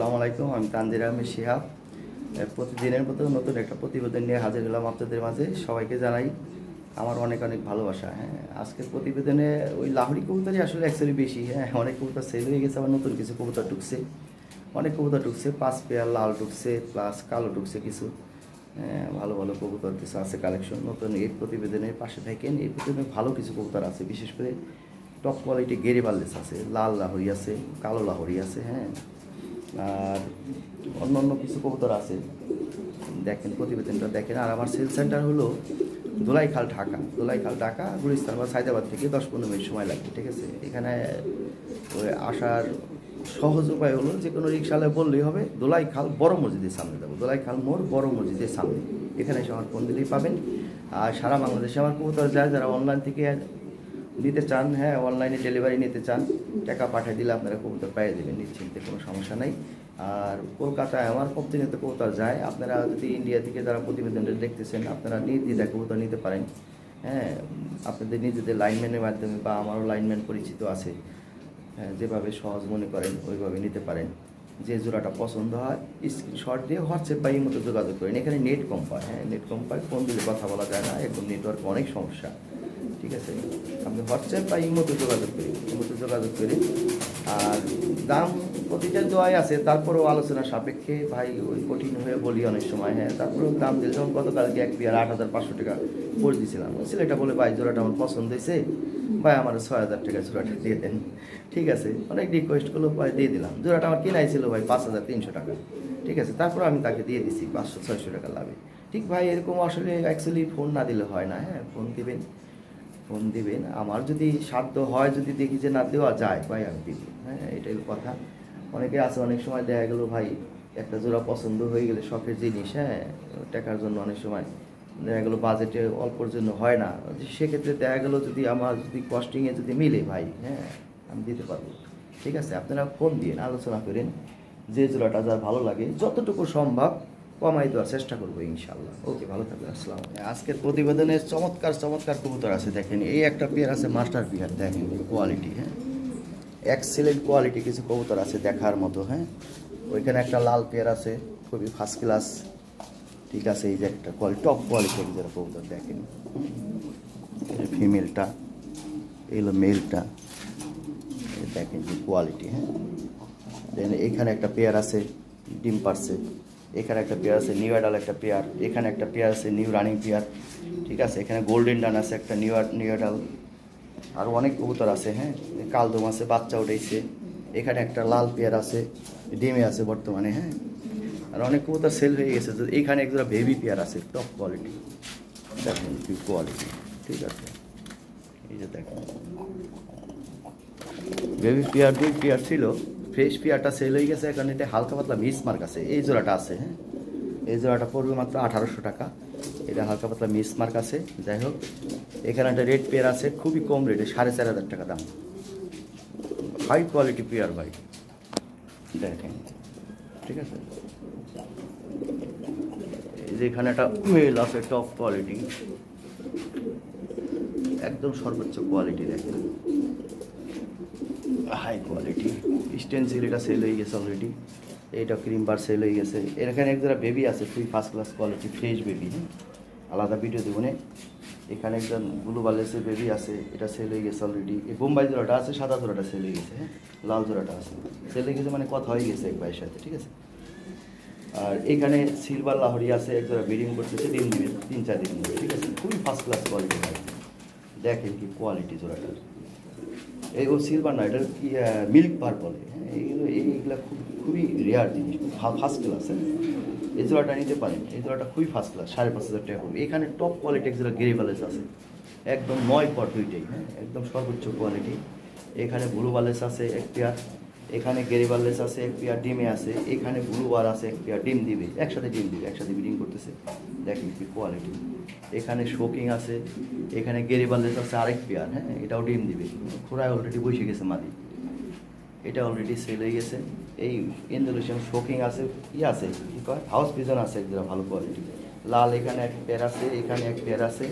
আসসালামু আলাইকুম, আমি তানজির আহমেদ শিহাব। প্রতিদিনের মতো নতুন একটা প্রতিবেদন নিয়ে হাজির হলাম আপনাদের মাঝে। সবাইকে জানাই আমার অনেক অনেক ভালোবাসা। হ্যাঁ, আজকের প্রতিবেদনে ওই লাহোরি কবুতরই আসলে অ্যাকচুয়ালি বেশি। হ্যাঁ, অনেক কবুতর সেল হয়ে গেছে, আবার নতুন কিছু কবুতর ঢুকছে, অনেক কবুতর ঢুকছে, 5 পেয়ার লাল ঢুকছে, প্লাস কালো ঢুকছে কিছু। হ্যাঁ, ভালো ভালো কবুতর কিছু আছে কালেকশন। নতুন এই প্রতিবেদনের পাশে থাকেন, এই প্রতিবেদনে ভালো কিছু কবুতর আছে, বিশেষ করে টপ কোয়ালিটি গেরিবাল্লেস আছে, লাল লাহোরি আছে, কালো লাহোরি আছে। হ্যাঁ, আর অন্য অন্য কিছু কবুতর আছে, দেখেন প্রতিবেদনটা দেখেন। আর আমার সেল সেন্টার হলো দোলাইখাল ঢাকা, দোলাইখাল ঢাকা, গুলিস্তান বা সায়দাবাদ থেকে 10-15 মিনিট সময় লাগবে। ঠিক আছে, এখানে ওই আসার সহজ উপায় হলো যে কোনো রিক্সাওয়ালায় বললেই হবে দোলাইখাল বড় মসজিদের সামনে যাবো, দোলাইখাল মোড় বড় মসজিদের সামনে, এখানে এসে আমার ফোন দিলেই পাবেন। আর সারা বাংলাদেশে আমার কবুতর যায়, যারা অনলাইন থেকে নিতে চান, হ্যাঁ অনলাইনে ডেলিভারি নিতে চান, টাকা পাঠিয়ে দিলে আপনারা কবুতর পেয়ে দেবেন নিশ্চিন্তে, কোনো সমস্যা নাই। আর কলকাতায় আমার প্রতিনিয়ত কবুতর যায়, আপনারা যদি ইন্ডিয়া থেকে যারা প্রতিবেদনটা দেখতেছেন আপনারা নির্দ্বিধায় কবুতর নিতে পারেন। হ্যাঁ, আপনাদের নিজেদের লাইনম্যানের মাধ্যমে বা আমারও লাইনম্যান পরিচিত আছে, হ্যাঁ যেভাবে সহজ মনে করেন ওইভাবে নিতে পারেন। যে জোড়াটা পছন্দ হয় স্ক্রিনশট দিয়ে হোয়াটসঅ্যাপ বা এই মতো যোগাযোগ করেন। এখানে নেট কম পায়, হ্যাঁ নেট কম পায়, ফোন দিলে কথা বলা যায় না, একদম নেটওয়ার্ক অনেক সমস্যা। ঠিক আছে, আপনি হোয়াটসঅ্যাপ বা ইমোতে যোগাযোগ করি, ইমোতে যোগাযোগ করি। আর দাম প্রতিটা দোয়াই আছে, তারপরেও আলোচনা সাপেক্ষে ভাই ওই কঠিন হয়ে বলি অনেক সময়। হ্যাঁ, তারপরেও দাম দিল, যেমন গতকালকে এক পেয়ার 8,500 টাকা করে দিয়েছিলাম। ছেলেটা বলে ভাই জোড়াটা আমার পছন্দ হয়েছে, ভাই আমার 6,000 টাকা জোড়াটা দিয়ে দেন। ঠিক আছে, অনেক রিকোয়েস্ট করলো, ভাই দিয়ে দিলাম। জোড়াটা আমার কেনাই ছিল ভাই 5,300 টাকা। ঠিক আছে, তারপর আমি তাকে দিয়ে দিছি 500-600 টাকা লাভে। ঠিক ভাই, এরকম আসলে অ্যাকচুয়ালি ফোন না দিলে হয় না। হ্যাঁ, ফোন দিবেন, ফোন দিবেন, আমার যদি সাধ্য হয়, যদি দেখি যে না দেওয়া যায় ভাই আমি দিব। হ্যাঁ, এটাই কথা। অনেকে আছে, অনেক সময় দেখা গেলো ভাই একটা জোড়া পছন্দ হয়ে গেলে শখের জিনিস, হ্যাঁ টাকার জন্য অনেক সময় দেখা গেলো বাজেটে অল্পর জন্য হয় না, সেক্ষেত্রে দেখা গেলো যদি আমার যদি কস্টিংয়ে যদি মিলে ভাই, হ্যাঁ আমি দিতে পারবো। ঠিক আছে, আপনারা ফোন দিন, আলোচনা করেন, যে জোড়াটা যার ভালো লাগে যতটুকু সম্ভব কমাই দেওয়ার চেষ্টা করবো ইনশাল্লাহ। ওকে, ভালো থাকবেন, আসসালাম। আজকের প্রতিবেদনে চমৎকার চমৎকার কবুতর আছে, দেখেন এই একটা পেয়ার আছে মাস্টার পেয়ার, দেখেন কোয়ালিটি, হ্যাঁ এক্সেলেন্ট কোয়ালিটি কিছু কবুতর আছে দেখার মতো। হ্যাঁ, ওইখানে একটা লাল পেয়ার আছে খুবই ফার্স্ট ক্লাস। ঠিক আছে, এই যে একটা কোয়ালিটি টপ কোয়ালিটির যারা কবুতর দেখেন, ফিমেলটা এগুলো মেলটা, দেখেন যে কোয়ালিটি। হ্যাঁ, দেন এখানে একটা পেয়ার আছে ডিম পারছে, এখানে একটা পেয়ার আছে নিউ অ্যাডাল একটা পেয়ার, এখানে একটা পেয়ার আছে নিউ রানিং পেয়ার। ঠিক আছে, এখানে গোল্ডেন ডান আছে একটা নিউ অ্যাডাল, আরও অনেক কবুতর আছে। হ্যাঁ, কালদম আছে, বাচ্চা উঠেছে, এখানে একটা লাল পেয়ার আছে ডিমে আছে বর্তমানে। হ্যাঁ, আর অনেক কবুতর সেল হয়ে গেছে। তো এইখানে একটা বেবি পেয়ার আছে টপ কোয়ালিটি, দেখেন কি কোয়ালিটি। ঠিক আছে, এই যে দেখেন বেবি পেয়ার, দুই পেয়ার ছিল, ফ্রেশ পেয়ারটা সেল হয়ে গেছে, এখন এটা হালকা পাতলা মিস মার্ক আছে। এই জোড়াটা আছে, হ্যাঁ এই জোড়াটা পড়বে মাত্র 1,800 টাকা, এটা হালকা পাতলা মিস মার্ক আছে। যাই হোক, এখানে একটা রেড পেয়ার আছে খুবই কম রেটে, 4,500 টাকা দাম, হাই কোয়ালিটি পেয়ার ভাই, দেখেন। ঠিক আছে, এই যে এখানে একটা মেল আছে টপ কোয়ালিটি, একদম সর্বোচ্চ কোয়ালিটি, দেখেন হাই কোয়ালিটি। স্টেনসিল এটা সেল হয়ে গেছে অলরেডি, এইটা ক্রিম বার সেল হয়ে গেছে। এখানে এক যারা বেবি আছে খুবই first class quality, fresh baby, আলাদা ভিডিও দেবো না। এখানে একজন ব্লু বালেসের বেবি আছে, এটা সেল হয়ে গেছে অলরেডি। এই বোম্বাই জোড়াটা আছে, সাদা জোড়াটা সেল হয়ে গেছে। হ্যাঁ, লাল জোড়াটা আছে, সেল হয়ে গেছে, মানে কথা হয়ে গেছে এক ভাইয়ের সাথে। ঠিক আছে, আর এখানে সিলভার লাহরি আছে, এক জোড়া ব্রিডিং করতেছে, ডিম দিবে 3-4 দিন ধরে। ঠিক আছে, খুবই ফার্স্ট ক্লাস কোয়ালিটি ভাই, দেখেন কি কোয়ালিটি জোড়াটার। এই ও সিলভার না, এটা কি মিল্ক পার বলে। হ্যাঁ, এইগুলো খুবই রেয়ার জিনিস, ফার্স্ট ক্লাস। হ্যাঁ, এই জোড়াটা নিতে পারেন, এই জোড়াটা খুবই ফার্স্ট ক্লাস, 5,500 টাকা পড়বে। এখানে টপ কোয়ালিটি এক জোড়া গেরি বালেস আছে, একদম 9 পর দুইটাই। হ্যাঁ, একদম সর্বোচ্চ কোয়ালিটি। এখানে ব্লু বালেস আছে এক পেয়ার, এখানে গেরি বালেস আছে এক পেয়ার ডিমে আছে, এখানে ব্লু বার আছে এক পেয়ার ডিম দিবে, একসাথে ডিম দিবে, একসাথে ব্রিডিং করতেছে, দেখেন কি কোয়ালিটি। এখানে শোকিং আছে, এখানে গেরি বালেস আছে আরেক পেয়ার। হ্যাঁ, এটাও ডিম দিবে, খোড়ায় অলরেডি বসে গেছে মাদি, এটা অলরেডি সেল হয়ে গেছে। এই ইন্দোনেশিয়ান শোকিং আছে, কি আছে কী কয় হাউস পিজন আছে একদম ভালো কোয়ালিটি, লাল এখানে এক পেয়ার আছে, এখানে এক পেয়ার আছে।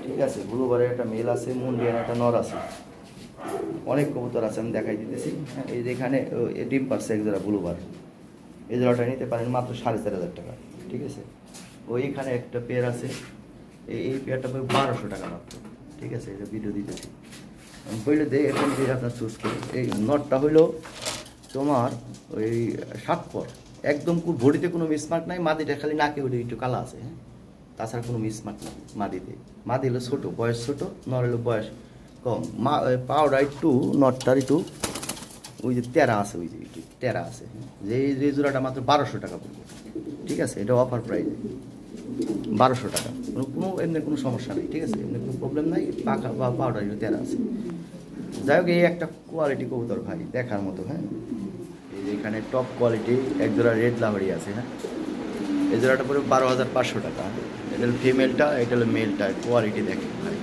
ঠিক আছে, ব্লুবারের একটা মেল আছে, মুন্ডিয়ান একটা নর আছে, অনেক কবুতর আছে, আমি দেখাই দিতেছি। হ্যাঁ, এই যে এখানে ডিম পারছে এক জোড়া ব্লুবার, এই জোড়াটা নিতে পারেন মাত্র 4,500 টাকা, ঠিক আছে। ওইখানে একটা পেয়ার আছে, এই পেয়ারটা পড়বে 1200 টাকা মাত্র, ঠিক আছে। এটা ভিডিও দিতেছি বললে দে, এখন দিয়ে আপনার চুজ করে। এই নটটা হইলো তোমার ওই 7 পর, একদম বডিতে কোনো মিসমার্ক নাই, মাদিটা খালি নাকে ওটা একটু কালা আছে, হ্যাঁ, তাছাড়া কোনো মিসমার্ক নাই মাদিতে। মাদি হলো ছোটো, বয়স ছোটো, নর হলো বয়স কম। পাউডার একটু নটটার একটু ওই যে তেরা আছে, ওই যে একটু তেরা আছে, যে জোড়াটা মাত্র 1200 টাকা পড়বে, ঠিক আছে। এটা অফার প্রাইসে 1200 টাকা, কোনো এমনি কোনো সমস্যা নেই, ঠিক আছে, এমনি কোনো প্রবলেম নাই। পাখা বা পাউডার একটু তেরা আছে। যাই হোক, এই একটা কোয়ালিটি কবুতর ভাই দেখার মতো, হ্যাঁ। এই যে এখানে টপ কোয়ালিটি এক জোড়া রেড লাহরি আছে, হ্যাঁ। এই জোড়াটা পড়বে 12,500 টাকা। এটা হলো ফিমেলটা, এটা হলো মেলটা। কোয়ালিটি দেখেন ভাই,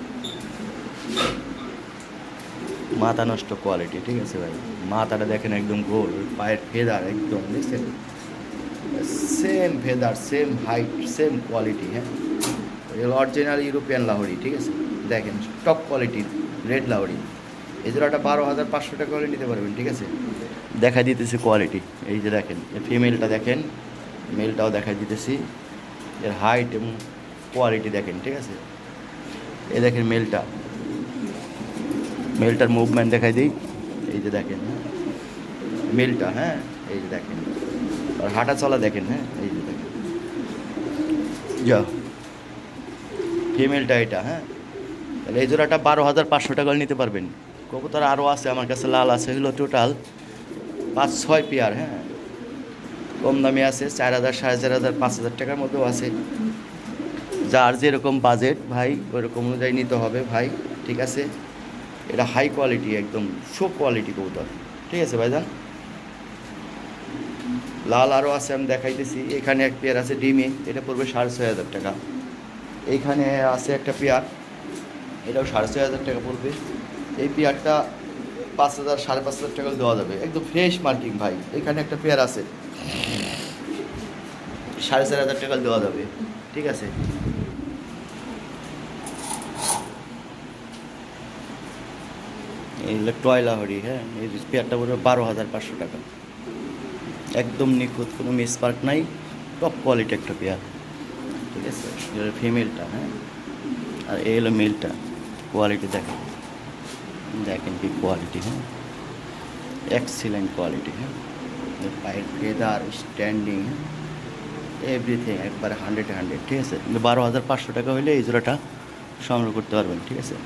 মাথা নষ্ট কোয়ালিটি, ঠিক আছে ভাই। মাথাটা দেখেন একদম গোল, পায়ের ফেদার একদম দেখছেন, same feather, same height, same quality, হ্যাঁ। এগুলো অরিজিনাল ইউরোপিয়ান লাহরি, ঠিক আছে। দেখেন টপ কোয়ালিটির রেড লাহরি। এই জোড়াটা 12,500 টাকা হলে নিতে পারবেন, ঠিক আছে। দেখা দিতেছি কোয়ালিটি, এই যে দেখেন ফিমেলটা দেখেন, মেলটাও দেখা দিতেছি, এর হাইট এবং কোয়ালিটি দেখেন, ঠিক আছে। এই দেখেন মেলটা, মেলটার মুভমেন্ট দেখাই দিই, এই যে দেখেন, হ্যাঁ মেলটা, হ্যাঁ এই যে দেখেন, আর হাঁটা চলা দেখেন, হ্যাঁ এই যে দেখেন, যা ফিমেলটা এটা, হ্যাঁ। তাহলে এই জোড়াটা 12,500 টাকা নিতে পারবেন। কবুতর আরও আছে আমার কাছে, লাল আছে, হলো টোটাল 5-6 পেয়ার, হ্যাঁ। কম দামে আছে 4,000, 4,500, 5,000 টাকার মধ্যেও আছে। যার যেরকম বাজেট ভাই ওইরকম অনুযায়ী নিতে হবে ভাই, ঠিক আছে। এটা হাই কোয়ালিটি, একদম শো কোয়ালিটি কবুতর, ঠিক আছে ভাইজান। লাল আরও আছে, আমি দেখাইতেছি। এখানে এক পেয়ার আছে ডিমে, এটা পড়বে 6,500 টাকা। এইখানে আছে একটা পেয়ার, এটাও 6,500 টাকা পড়বে। এই পেয়ারটা 5,000, 5,500 টাকা দেওয়া যাবে, একদম ফ্রেশ মার্কিং ভাই। এখানে একটা পেয়ার আছে 4,500 টাকা দেওয়া যাবে, ঠিক আছে। এই টয় লাহরি, হ্যাঁ, এই পেয়ারটা পড়বে 12,500 টাকা, একদম নিখুঁত, কোনো মিসমার্ক নাই, টপ কোয়ালিটি একটা পেয়ার, ঠিক আছে। ফিমেলটা, হ্যাঁ, আর এই হলো মেলটা। কোয়ালিটি দেখেন, দেখেন কি কোয়ালিটি, হ্যাঁ, এক্সিলেন্ট কোয়ালিটি, হ্যাঁ। পায়ের ফেদার, স্ট্যান্ডিং, হ্যাঁ, এভরিথিং একবারে 100, ঠিক আছে। 12,500 টাকা হলে এই জোড়াটা সংগ্রহ করতে পারবেন, ঠিক আছে।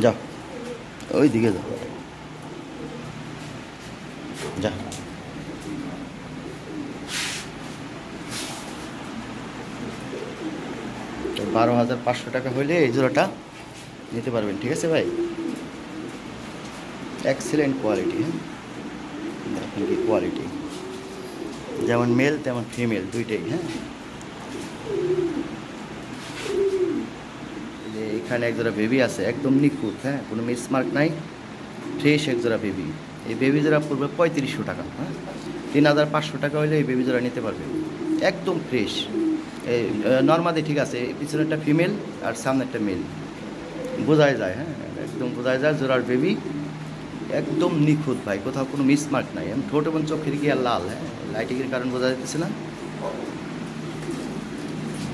যাও ওই দিকে যাও, যা। 12,500 টাকা হইলে এই জোড়াটা নিতে পারবেন, ঠিক আছে ভাই। এক্সিলেন্ট কোয়ালিটি, হ্যাঁ, দেখেন কি কোয়ালিটি, যেমন মেল তেমন ফিমেল দুইটাই, হ্যাঁ। এখানে এক জোড়া বেবি আছে, একদম নিখুঁত, হ্যাঁ, কোনো মিসমার্ক নাই, ফ্রেশ এক জোড়া বেবি। এই বেবি জোড়া পড়বে 3,500 টাকা, হ্যাঁ। 3,500 টাকা হলে এই বেবি জোড়া নিতে পারবে, একদম ফ্রেশ। এই নর্মালি ঠিক আছে, পিছনে একটা ফিমেল আর সামনে একটা মেল, বোঝাই যায়, হ্যাঁ, একদম বোঝাই যায় জোড়ার বেবি, একদম নিখুঁত ভাই, কোথাও কোনো মিসমার্ক নাই। আমি ঠোঁট এবং চোখের কি আর লাল, হ্যাঁ, লাইটিংয়ের কারণ বোঝা যাচ্ছে না।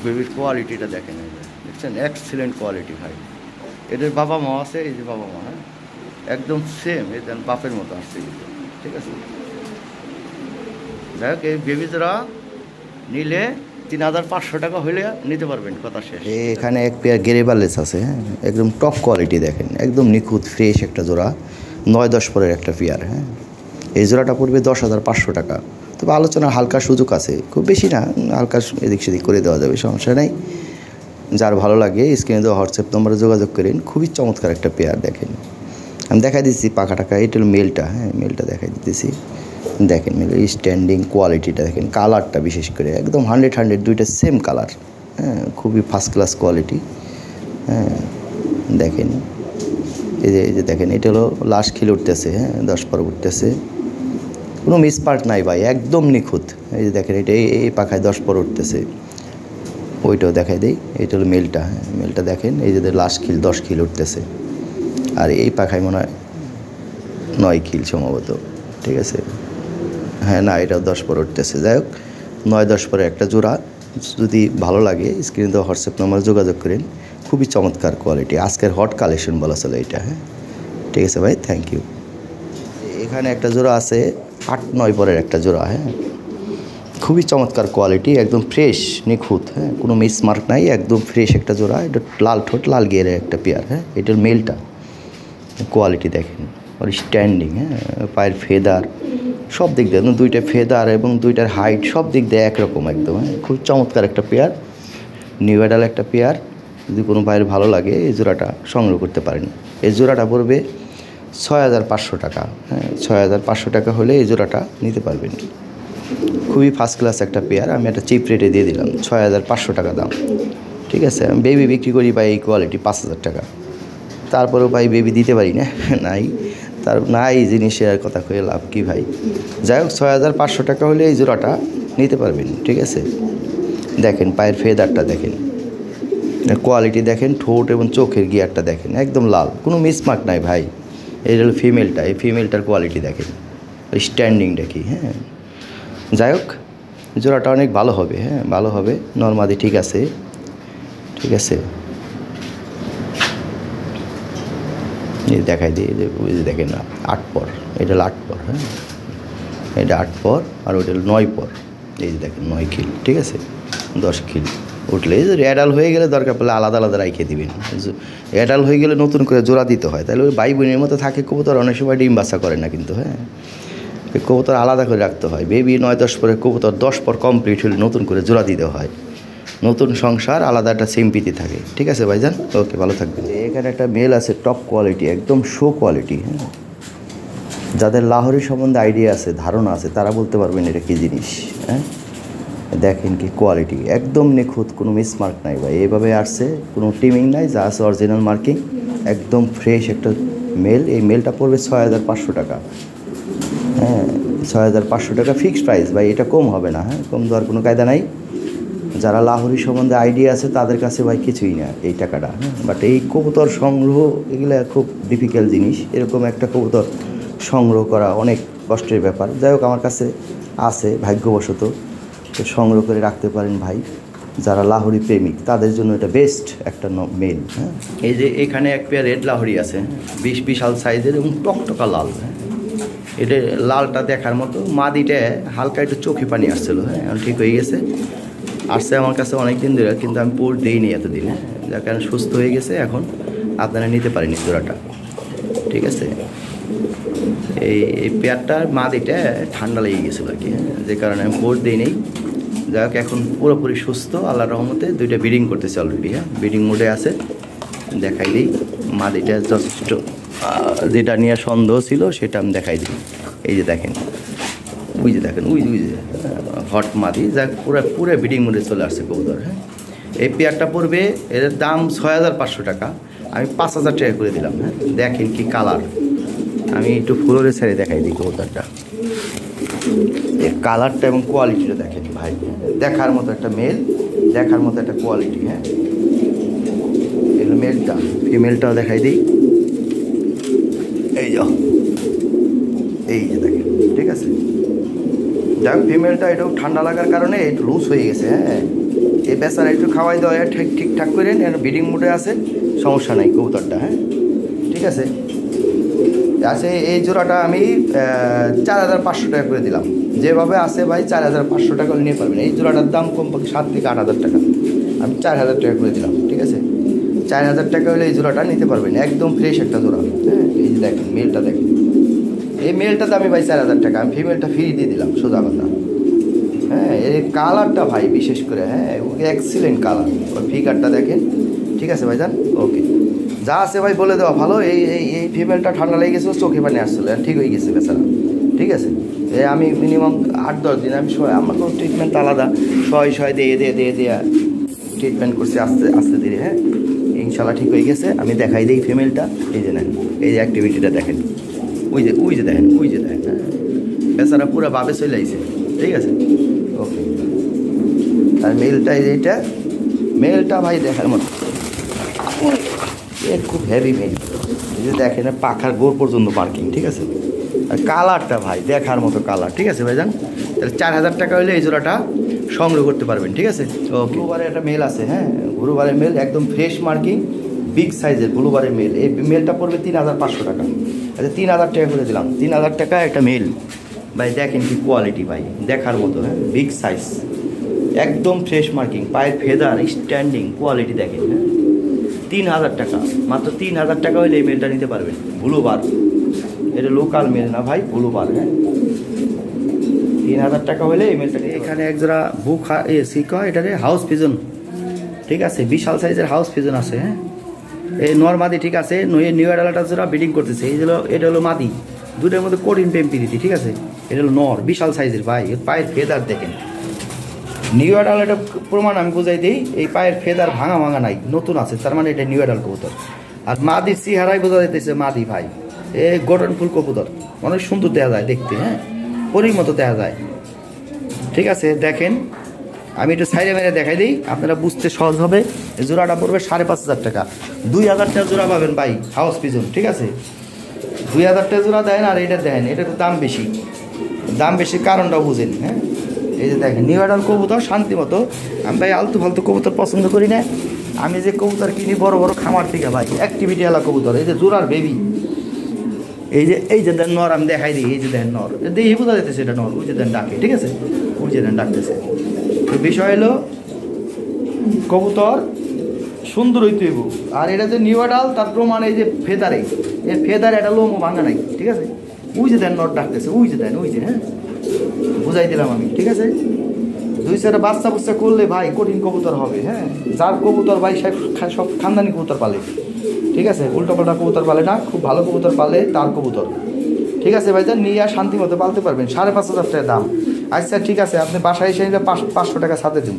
বেবির কোয়ালিটিটা দেখেন, দেখছেন, এক্সিলেন্ট কোয়ালিটি ভাই। এদের বাবা মা আছে, এই যে বাবা মা, হ্যাঁ, একদম সেম, এদের বাপের মতো আসছে, ঠিক আছে। যাই হোক, এই বেবি জোড়া নিলে 3,500 টাকা হলে নিতে পারবেন, কথা শেষ। এখানে এক পেয়ার গেরেবালেস আছে, হ্যাঁ, একদম টপ কোয়ালিটি দেখেন, একদম নিখুঁত ফ্রেশ একটা জোড়া, 9-10 পরের একটা পেয়ার, হ্যাঁ। এই জোড়াটা পড়বে 10,500 টাকা। তবে আলোচনার হালকা সুযোগ আছে, খুব বেশি না, হালকা এদিক সেদিক করে দেওয়া যাবে, সমস্যা নেই। যার ভালো লাগে স্ক্রিনে দেওয়া হোয়াটসঅ্যাপ নম্বরে যোগাযোগ করেন। খুবই চমৎকার একটা পেয়ার দেখেন, আমি দেখাই দিচ্ছি পাখা টাকা। এটা হলো মেলটা, হ্যাঁ, মেলটা দেখাই দিতেছি, দেখেন মেলের স্ট্যান্ডিং কোয়ালিটিটা দেখেন, কালারটা বিশেষ করে একদম 100 দুইটা সেম কালার, হ্যাঁ, খুবই ফার্স্ট ক্লাস কোয়ালিটি, হ্যাঁ। দেখেন এই যে দেখেন, এটা হলো লাস্ট খিল উঠতেছে, হ্যাঁ, 10 পর উঠতেছে, কোনো মিসপার্ট নাই ভাই, একদম নিখুঁত। এই যে দেখেন এটা এই পাখায় 10 পর উঠতেছে, ওইটাও দেখাই দিই। এইটা হলো মেলটা, মেলটা দেখেন এই যে লাস্ট খিল 10 খিল উঠতেছে, আর এই পাখায় মনে হয় 9 খিল সম্ভবত, ঠিক আছে। হ্যাঁ না, এটাও 10 পর উঠতেছে। যাই হোক 9-10 পরে একটা জোড়া, যদি ভালো লাগে স্ক্রিনে দেওয়া হোয়াটসঅ্যাপ নাম্বার যোগাযোগ করেন। খুবই চমৎকার কোয়ালিটি, আজকের হট কালেকশন বলা চলে এটা। হ্যাঁ ঠিক আছে ভাই, থ্যাংক ইউ। এখানে একটা জোড়া আছে 8-9 পরের একটা জোড়া। হ্যাঁ খুবই চমৎকার কোয়ালিটি, একদম ফ্রেশ নিখুঁত। হ্যাঁ কোনো মিসমার্ক নাই, একদম ফ্রেশ একটা জোড়া। এটা লাল ঠোঁট লাল গিয়ারের একটা পেয়ার। হ্যাঁ এটার মেলটা কোয়ালিটি দেখেন, ওর স্ট্যান্ডিং, হ্যাঁ পায়ের ফেদার সব দিক দিয়ে, দুইটা ফেদার এবং দুইটার হাইট সব দিক দিয়ে একরকম একদম। হ্যাঁ খুব চমৎকার একটা পেয়ার, নিউ অ্যাডাল একটা পেয়ার। যদি কোনো ভাইয়ের ভালো লাগে এই জোড়াটা সংগ্রহ করতে পারেন। এই জোড়াটা পড়বে 6500 টাকা। হ্যাঁ 6500 টাকা হলে এই জোড়াটা নিতে পারবেন। খুবই ফার্স্ট ক্লাস একটা পেয়ার, আমি একটা চিপ রেটে দিয়ে দিলাম, 6500 টাকা দাম। ঠিক আছে, আমি বেবি বিক্রি করি ভাই এই কোয়ালিটি 5000 টাকা, তারপরেও ভাই বেবি দিতে পারি না, নাই তার নাই জিনিসের কথা কয়ে লাভ কি ভাই। যাই হোক 6500 টাকা হলে এই জোড়াটা নিতে পারবেন। ঠিক আছে, দেখেন পায়ের ফেদারটা দেখেন, কোয়ালিটি দেখেন, ঠোঁট এবং চোখের গিয়ারটা দেখেন, একদম লাল, কোনো মিসমার্ক নাই ভাই। এই হলো ফিমেলটা, এই ফিমেলটার কোয়ালিটি দেখেন, স্ট্যান্ডিংটা কি। হ্যাঁ যাই হোক জোড়াটা অনেক ভালো হবে। হ্যাঁ ভালো হবে, নর্মাদি ঠিক আছে, ঠিক আছে। এই দেখাই দিই, দেখেন না 8 পর, এটা হলো 8 পর। হ্যাঁ এটা 8 পর, আর ওইটা হলো 9 পর। এই যে দেখেন 9 খিল, ঠিক আছে, 10 খিল উঠলে অ্যাডাল হয়ে গেলে দরকার পড়লে আলাদা আলাদা রাইখে দিবেন। অ্যাডাল হয়ে গেলে নতুন করে জোড়া দিতে হয়, তাহলে ওই ভাই বোনের মতো থাকে কবুতর, অনেক সময় ডিম বাচ্চা করে না কিন্তু। হ্যাঁ কবুতর আলাদা করে রাখতে হয়, বেবি 9-10 পরে কবুতর 10 পর কমপ্লিট হলে নতুন করে জোড়া দিতে হয়। নতুন সংসার, আলাদা একটা সিম্পিতি থাকে। ঠিক আছে ভাইজান, ওকে ভালো থাকবেন। এখানে একটা মেল আছে টপ কোয়ালিটি, একদম শো কোয়ালিটি। হ্যাঁ যাদের লাহোরি সম্বন্ধে আইডিয়া আছে, ধারণা আছে, তারা বলতে পারবেন এটা কী জিনিস। হ্যাঁ দেখেন কি কোয়ালিটি, একদম নিখুঁত, কোনো মিসমার্ক নাই ভাই। এইভাবে আসছে, কোনো টিমিং নাই, যা আছে অরিজিনাল মার্কিং, একদম ফ্রেশ একটা মেল। এই মেলটা পড়বে 6500 টাকা। হ্যাঁ 6500 টাকা ফিক্সড প্রাইস ভাই, এটা কম হবে না। হ্যাঁ কম দেওয়ার কোনো কায়দা নাই। যারা লাহোরি সম্বন্ধে আইডিয়া আছে তাদের কাছে ভাই কিছুই না এই টাকাটা। হ্যাঁ বাট এই কবুতর সংগ্রহ এগুলো খুব ডিফিকাল্ট জিনিস, এরকম একটা কবুতর সংগ্রহ করা অনেক কষ্টের ব্যাপার। যাই হোক আমার কাছে আছে ভাগ্যবশত, তো সংগ্রহ করে রাখতে পারেন ভাই। যারা লাহোরি প্রেমিক তাদের জন্য এটা বেস্ট একটা মেল। হ্যাঁ এই যে এখানে এক পেয়ার রেড লাহোরি আছে, বিশাল সাইজের এবং টকটকা লাল। হ্যাঁ এটা লালটা দেখার মতো, মাদিটা হালকা একটু চোখে পানি আসছিলো। হ্যাঁ এখন ঠিক হয়ে গেছে, আসছে আমার কাছে অনেক দিন ধরে, কিন্তু আমি পোর দিইনি এতদিন। হ্যাঁ যার কারণে সুস্থ হয়ে গেছে, এখন আপনারা নিতে পারেন জোড়াটা। ঠিক আছে, এই পেয়ারটার মাদিটা ঠান্ডা লেগে গেছিলো আর কি, যে কারণে আমি পোর দিই। যাই হোক এখন পুরোপুরি সুস্থ আল্লাহর রহমতে, দুইটা ব্রিডিং করতেছে অলরেডি। হ্যাঁ ব্রিডিং মোডে আছে, দেখাই দিই। মাদিটা যথেষ্ট, যেটা নিয়ে সন্দেহ ছিল সেটা আমি দেখাই দিই। এই যে দেখেন, ওই যে দেখেন, ওই যে হট মাদি, যা পুরো ব্রিডিং মোডে চলে আসছে কবুতর। হ্যাঁ এই পেয়ারটা পড়বে, এর দাম 6500 টাকা, আমি 5000 টাকা করে দিলাম। হ্যাঁ দেখেন কি কালার, আমি একটু ফুলোরে ছেড়ে দেখাই দিই কবুতরটা, এর কালারটা এবং কোয়ালিটিটা দেখেন ভাই, দেখার মতো একটা মেল, দেখার মতো একটা কোয়ালিটি। হ্যাঁ এগুলো মেলটা, ফিমেলটাও দেখাই দিই। এই যে দেখেন, ঠিক আছে। যাই হোক ফিমেলটা একটু ঠান্ডা লাগার কারণে একটু লুজ হয়ে গেছে। হ্যাঁ এই বেচারা একটু খাওয়াই দেওয়া ঠিকঠাক করে ব্রিডিং মুডে আছে, সমস্যা নাই কবুতরটা। হ্যাঁ ঠিক আছে, এই জোড়াটা আমি 4500 টাকা করে দিলাম। যেভাবে আছে ভাই 4500 টাকা নিয়ে পারবেন। এই জোড়াটার দাম কমপক্ষে 7 থেকে 8000 টাকা, আমি 4000 টাকা করে দিলাম। ঠিক আছে, 4000 টাকা হলে এই জোড়াটা নিতে পারবেন, একদম ফ্রেশ একটা জোড়া। হ্যাঁ এই যে দেখেন মেলটা দেখেন, এই মেলটা দামি ভাই 4000 টাকা, আমি ফিমেলটা ফ্রি দিয়ে দিলাম, সোজা কথা। হ্যাঁ এই কালারটা ভাই বিশেষ করে, হ্যাঁ এক্সিলেন্ট কালার, ওই ফিগারটা দেখেন। ঠিক আছে ভাইজান, ওকে। যা আছে ভাই বলে দেওয়া ভালো। এই ফিমেলটা ঠান্ডা লেগে গেছিলো, চোখে পানি আসছিলো, ঠিক হয়ে গেছে বেচারা। ঠিক আছে, আমি মিনিমাম 8-10 দিন আমি আমার কোনো ট্রিটমেন্ট আলাদা শয় দিয়ে ট্রিটমেন্ট করছি আস্তে ধীরে। হ্যাঁ ইনশাল্লাহ ঠিক হয়ে গেছে। আমি দেখাই দিই ফিমেলটা, এই যে নেন, এই যে অ্যাক্টিভিটিটা দেখেন, ওই যে দেখেন, হ্যাঁ বেচারা পুরো ভাবে চলে আইছে, ঠিক আছে। ওকে, আর মেলটা এইটা, মেলটা ভাই দেখার মতো, খুব হেভি মেল, এই যে দেখেন পাখার গোড় পর্যন্ত মার্কিং, ঠিক আছে। আর কালারটা ভাই দেখার মতো কালার, ঠিক আছে ভাইজান। তাহলে 4000 টাকা হলে এই জোড়াটা সংগ্রহ করতে পারবেন, ঠিক আছে। ওকে, ব্লুবারের একটা মেল আছে, হ্যাঁ, ব্লুবারের মেল একদম ফ্রেশ মার্কিং, বিগ সাইজের ব্লুবারের মেল। এই মেলটা পড়বে 3500 টাকা। আচ্ছা 3000 টাকা করে দিলাম, 3000 টাকা একটা মেল ভাই। দেখেন কি কোয়ালিটি ভাই, দেখার মতো, হ্যাঁ, বিগ সাইজ, একদম ফ্রেশ মার্কিং, পায়ের ফেদার, স্ট্যান্ডিং কোয়ালিটি দেখেন, হ্যাঁ। 3000 টাকা, মাত্র 3000 টাকা হলে এই মেলটা নিতে পারবেন। ব্লুবার, এটা লোকাল মেল না ভাই, ব্লুবার, হ্যাঁ। 3000 টাকা হলে এই মেলটা। এখানে একজোড়া বুক সিকা, এটারে হাউস পিজন, ঠিক আছে, বিশাল সাইজের হাউস পিজন আছে, হ্যাঁ। এই নর মাদি, ঠিক আছে, নিউ অ্যাডাল্টটা জোড়া ব্রিডিং করতেছে। এটা হলো মাদি, দুটোর মধ্যে কঠিন পেম্পিরিটি, ঠিক আছে। এটা হলো নর, বিশাল সাইজের ভাই। এর পায়ের ফেদার দেখেন, নিউ অ্যাডাল্ট, এটা প্রমাণ আমি বুঝাই দিই, এই পায়ের ফেদার ভাঙা ভাঙা নাই, নতুন আছে, তার মানে এটা নিউ অ্যাডাল্ট কবুতর। আর মাদির চেহারাই বোঝা যাইতেছে মাদি ভাই, এই গঠন ফুল কবুতর, অনেক সুন্দর দেখা যায় দেখতে, হ্যাঁ, পরীর মতো দেখা যায়, ঠিক আছে। দেখেন আমি একটু সাইডে মেরে দেখাই দিই, আপনারা বুঝতে সহজ হবে। এই জোড়াটা পড়বে 5500 টাকা। 2000 টাকা জোড়া পাবেন ভাই, হাউস পিজন, ঠিক আছে। 2000 টাকা জোড়া দেন, আর এটা দেন, এটা তো দাম বেশি, দাম বেশি কারণটাও বুঝেন, হ্যাঁ। এই যে দেখেন নিউ অ্যাডাল্ট কবুতর, শান্তি মতো। আমি ভাই আলতু ফালতু কবুতর পছন্দ করি না। আমি যে কবুতর কিনি বড় বড় খামার থেকে ভাই, অ্যাক্টিভিটি এলা কবুতর। এই যে জোড়ার বেবি, এই যে দেন নর, আমি দেখাই দিই, এই যে দেন নর, দেখি বোঝা যেতেছে এটা নর, ওই যে দেন ডাকে, ঠিক আছে, ওই যে দেন ডাকতেছে। তো বিষয় হলো কবুতর সুন্দর হইতে হইব। আর এটা যে নিউ অ্যাডাল্ট, তার প্রমাণ এই যে ফেদারে, এর ফেদারে একটা লোমও ভাঙা নাই, ঠিক আছে। ওই যে দেন নর ডাকতেছে, ওই যে দেন, ওই যে, হ্যাঁ, বুঝাই দিলাম আমি, ঠিক আছে। 2-4টা বাচ্চা বুচ্চা করলে ভাই কঠিন কবুতর হবে, হ্যাঁ। যার কবুতর ভাই সব খানদানি কবুতর পালে, ঠিক আছে, উল্টোপাল্টা কবুতর পালে না, খুব ভালো কবুতর পালে তার কবুতর, ঠিক আছে ভাই। যান নিয়ে আর শান্তি মতো পালতে পারবেন। 5500 টাকা দাম। আচ্ছা ঠিক আছে, আপনি বাসায় এসে নিলে 500 টাকা সাথে দিন,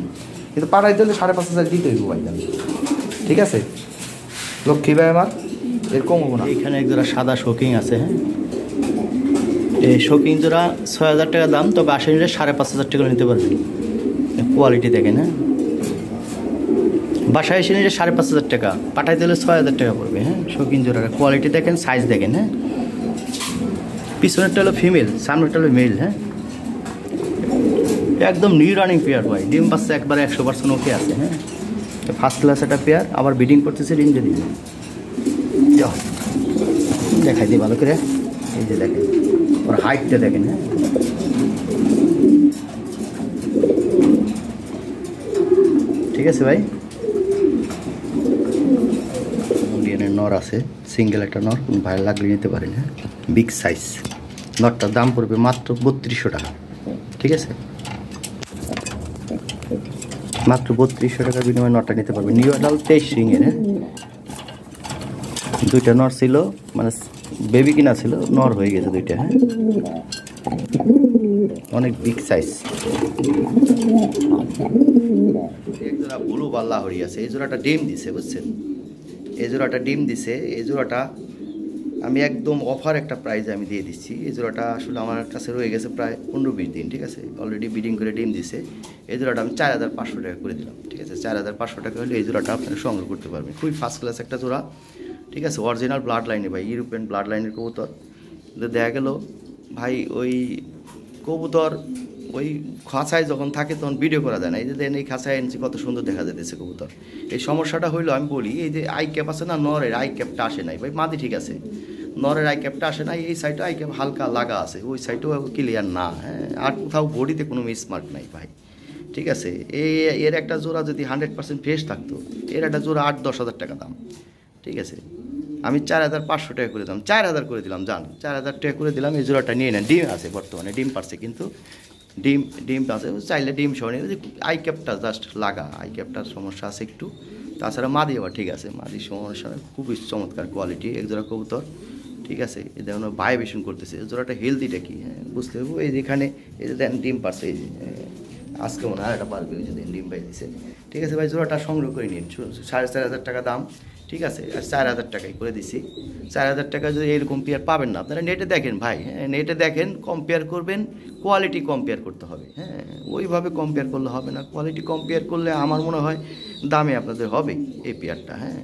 কিন্তু পাঠাই দিলে 5500 দিতে হইব ভাই, ঠিক আছে। লক্ষ্মী ভাই আমার, এরকম হবো না। এখানে এক জোড়া সাদা শোকিং আছে, হ্যাঁ, এই শোকিং জোড়া 6000 টাকা দাম, তবে বাসায় নিলে 5500 টাকা নিতে পারবেন। কোয়ালিটি দেখেন, হ্যাঁ, বাসায় এসে নিলে 5500 টাকা, পাঠাইতে হলে 6000 টাকা পড়বে, হ্যাঁ। শোকিং জোড়ার কোয়ালিটি দেখেন, সাইজ দেখেন, হ্যাঁ। পিছনেরটা হলো ফিমেল, সামনেরটা হলো মেল, হ্যাঁ। একদম নিউ রানিং পেয়ার ভাই, ডিম পাচ্ছে একবারে 100% ওকে আছে, হ্যাঁ। ফার্স্ট ক্লাস একটা পেয়ার, আবার ব্রিডিং করতেছে, ডিম দিয়ে দিবে। দেখাই দিই ভালো করে, এই যে দেখেন ওর হাইটটা দেখেন, হ্যাঁ, ঠিক আছে ভাই। ইন্ডিয়ানের নর আছে, সিঙ্গেল একটা নর, ভালো লাগলে নিতে পারেন, হ্যাঁ, বিগ সাইজ। নরটার দাম পড়বে মাত্র 3200 টাকা, ঠিক আছে, মাত্র 3200 টাকার বিনিময়ে নরটা নিতে পারবে। নিউ অ্যাডাল্ট 23 রিংয়ের, হ্যাঁ। 2টা নর ছিল, মানে বেবি কিনা ছিল, নর হয়ে গেছে 2টা, হ্যাঁ, অনেক বিগ সাইজ। এক জোড়া ব্লু বা লাহোরি আছে, এই জোড়াটা ডিম দিছে, বুঝছেন, এই জোড়াটা ডিম দিছে। এই জোড়াটা আমি একদম অফার একটা প্রাইজে আমি দিয়ে দিচ্ছি। এই জোড়াটা আসলে আমার কাছে রয়ে গেছে প্রায় 15-20 দিন, ঠিক আছে, অলরেডি ব্রিডিং করে ডিম দিছে। এই জোড়াটা আমি 4500 টাকা করে দিলাম, ঠিক আছে। 4500 টাকা হলে এই জোড়াটা আপনারা সংগ্রহ করতে পারবেন। খুবই ফার্স্ট ক্লাস একটা জোড়া, ঠিক আছে, অরিজিনাল ব্লাড লাইনে ভাই, ইউরোপিয়ান ব্লাড লাইনের কবুতর। দেখা গেল ভাই ওই কবুতর ওই খাঁচায় যখন থাকে তখন ভিডিও করা যায় না। এই যে দেন এই খাঁচায় এনেছি, কত সুন্দর দেখা যাইতেছে কবুতর। এই সমস্যাটা হইলো, আমি বলি, এই যে আই ক্যাপ আছে না, নরের আই ক্যাপটা আসে নাই ভাই, মাদি ঠিক আছে, নরের আই ক্যাপটা আসে নাই। এই সাইডে আই ক্যাপ হালকা লাগা আছে, ওই সাইডেও ক্লিয়ার না, হ্যাঁ। আর কোথাও বডিতে কোনো মিসমার্ক নাই ভাই, ঠিক আছে। এর একটা জোড়া যদি 100% ফ্রেশ থাকতো, এর একটা জোড়া 8-10 হাজার টাকা দাম, ঠিক আছে। আমি 4500 টাকা করে দিলাম, 4000 করে দিলাম, জান 4000 টাকা করে দিলাম। এই জোড়াটা নিয়ে নেন, ডিম আছে বর্তমানে, ডিম পারছে, কিন্তু ডিম আছে, চাইলে ডিম সহ নিয়ে, আই ক্যাপটা জাস্ট লাগা, আই ক্যাপটার সমস্যা আছে একটু। তাছাড়া মাদি আবার ঠিক আছে, মাদি সমস্যা খুবই চমৎকার কোয়ালিটি এক জোড়া কবুতর, ঠিক আছে। এই দেখুন ভাইব্রেশন করতেছে, এই জোড়াটা হেলদিটা কি, হ্যাঁ, বুঝতে পারবো। এই যেখানে এই যে দেন ডিম পারছে, এই যে আজকে মনে হয় এটা পারবে, ওই যে ডিম পাই দিছে, ঠিক আছে ভাই। জোড়াটা সংগ্রহ করে নিন, 4500 টাকা দাম, ঠিক আছে, আর 4,000 টাকায় করে দিছি। 4,000 টাকা যদি এরকম পেয়ার পাবেন না, আপনারা নেটে দেখেন ভাই, হ্যাঁ নেটে দেখেন, কম্পেয়ার করবেন, কোয়ালিটি কম্পেয়ার করতে হবে। হ্যাঁ ওইভাবে কম্পেয়ার করলে হবে না, কোয়ালিটি কম্পেয়ার করলে আমার মনে হয় দামে আপনাদের হবে এই পেয়ারটা। হ্যাঁ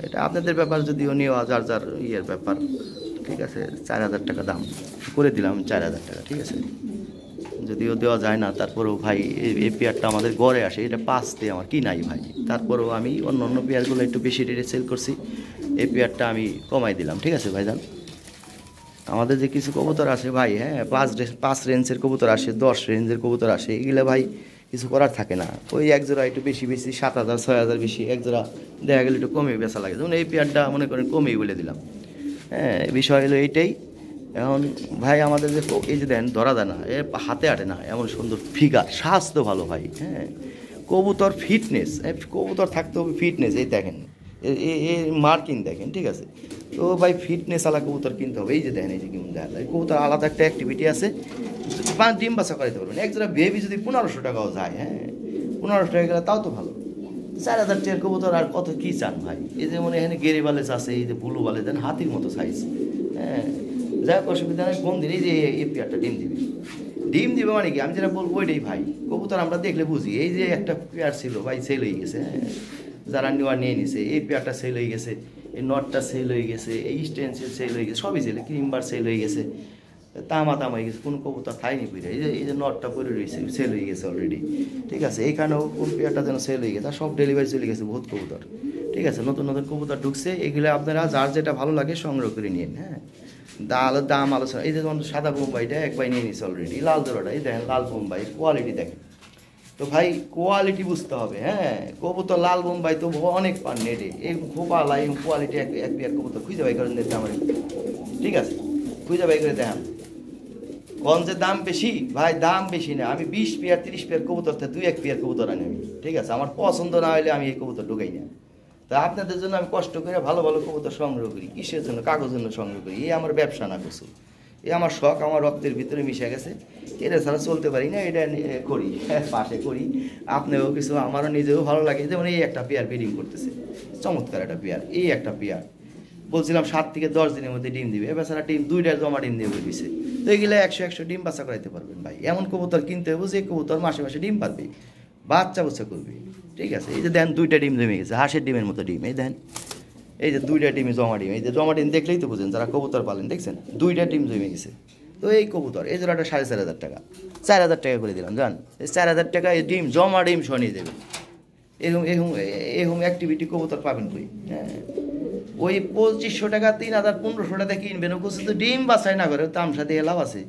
এটা আপনাদের ব্যাপার, যদিও নেওয়া যার যার ইয়ের ব্যাপার। ঠিক আছে, 4,000 টাকা দাম করে দিলাম, 4,000 টাকা। ঠিক আছে, যদিও দেওয়া যায় না, তারপরেও ভাই এই পেয়ারটা আমাদের গড়ে আসে, এটা 5তে আমার কি নাই ভাই, তারপরেও আমি অন্য অন্য পেয়ারগুলো একটু বেশি রেটে সেল করছি, এই পেয়ারটা আমি কমাই দিলাম। ঠিক আছে ভাইজান, আমাদের যে কিছু কবুতর আসে ভাই, হ্যাঁ 5 রেঞ্জের কবুতর আসে, 10 রেঞ্জের কবুতর আসে, এগুলো ভাই কিছু করার থাকে না। ওই এক জোড়া একটু বেশি বেশি 7,000 6,000 বেশি, এক জোড়া দেখা গেলে একটু কমে বেচা লাগে, যেমন এই পেয়ারটা মনে করেন কমেই বলে দিলাম। হ্যাঁ বিষয় হলো এইটাই। এখন ভাই আমাদের যে এই যে দেন ধরা দেয় না, এ হাতে আটে না, এমন সুন্দর ফিগার, স্বাস্থ্য ভালো ভাই। হ্যাঁ কবুতর ফিটনেস, কবুতর থাকতে হবে ফিটনেস, এই দেখেন মার্কিং দেখেন। ঠিক আছে, তো ভাই ফিটনেস আলা কবুতর কিনতে হবে। এই যে দেখেন, এই যে কেমন দেখা যায় কবুতর, আলাদা একটা অ্যাক্টিভিটি আছে, ডিম বাচ্চা করাইতে পারবেন। এক জোড়া বেবি যদি 1500 টাকাও যায়, হ্যাঁ 1500 টাকা গেলে তাও তো ভালো। 4,000 টাকার কবুতর আর কত কী চান ভাই? এই যে মনে এখানে গেরি বালেজ আছে, এই যে বুলু বালেজ দেন, হাতির মতো সাইজ। হ্যাঁ যাই হোক, অসুবিধা নেই, কোন দিন এই যে এই পেয়ারটা ডিম দিবে মানে কি আমি যেটা বলবো ওইটাই ভাই। কবুতর আমরা দেখলে বুঝি, এই যে একটা পেয়ার ছিল ভাই সেল হয়ে গেছে, হ্যাঁ যারা নেওয়া নিয়ে নিছে, এই পেয়ারটা সেল হয়ে গেছে, এই নটটা সেল হয়ে গেছে, এই স্টেন্সিল সেল হয়ে গেছে, সবই সেল, ক্রিমবার সেল হয়ে গেছে, তামা হয়ে গেছে, কোনো কবুতর থাইনি পড়ে, এই যে নটটা পরে রয়েছে সেল হয়ে গেছে অলরেডি। ঠিক আছে, এইখানেও কোন পেয়ারটা যেন সেল হয়ে গেছে, আর সব ডেলিভারি চলে গেছে বহুত কবুতর। ঠিক আছে, নতুন নতুন কবুতর ঢুকছে, এগুলো আপনারা যার যেটা ভালো লাগে সংগ্রহ করে নিন। হ্যাঁ দাম আলোচনা, এই যে সাদা বোম্বাইটা এক ভাই নিয়ে নিচ্ছে অলরেডি, লাল জোড়াটা এই দেখেন, লাল বোম্বাই কোয়ালিটি দেখেন। তো ভাই কোয়ালিটি বুঝতে হবে। হ্যাঁ কবুতর লাল বোম্বাই তো অনেক পান নেটে, এই খোপালা এই কোয়ালিটি এক পেয়ার কবুতর খুঁজে বাই করেন দেখতে আমার। ঠিক আছে, খুঁজে বাই করে দেখান। গঞ্জের দাম বেশি ভাই, দাম বেশি না, আমি 20 পেয়ার 30 পেয়ার কবুতর থেকে 2-1 পেয়ার কবুতর আনি আমি। ঠিক আছে, আমার পছন্দ না হলে আমি এই কবুতর ঢুকাই না। তা আপনাদের জন্য আমি কষ্ট করে ভালো ভালো কবুতর সংগ্রহ করি, কিসের জন্য? কাগজের জন্য সংগ্রহ করি। এই আমার ব্যবসা না কিছু, এই আমার শখ, আমার রক্তের ভিতরে মিশে গেছে, এটা ছাড়া চলতে পারি না, এটা করি, পাশে করি। আপনিও কিছু, আমারও নিজেও ভালো লাগে। যেমন এই একটা পেয়ার ব্রিডিং করতেছে, চমৎকার একটা পেয়ার, এই একটা পেয়ার বলছিলাম 7 থেকে 10 দিনের মধ্যে ডিম দিবে, এবার সারা ডিম 2টা জমা ডিম দিয়ে দিছে। তো এগুলো 100 ডিম বাচ্চা করাইতে পারবেন ভাই। এমন কবুতর কিনতে হবে যে কবুতর মাসে মাসে ডিম পারবে, বাচ্চা করবে। ঠিক আছে, এই যে দেন 2টা ডিম জমে গেছে, হাঁসের ডিমের মতো ডিম, এই দেন এই যে 2টা ডিমে জমা ডিম, এই যে জমা ডিম দেখলেই তো বুঝেন যারা কবুতর পালেন, দেখছেন 2টা ডিম জমে গেছে। তো এই কবুতর এই জোড়াটা 4,500 টাকা, 4,000 টাকা করে দিলাম জান। এই 4,000 টাকা এই ডিম জমা ডিম শনিয়ে দেবে। এরকম অ্যাক্টিভিটি কবুতর পাবেন কই? হ্যাঁ ওই 2,500 টাকা 3,000 1,500 টাকা কিনবেন, ও কিছু তো ডিম বাছাই না করে তামসা দিয়ে লাভ আছে।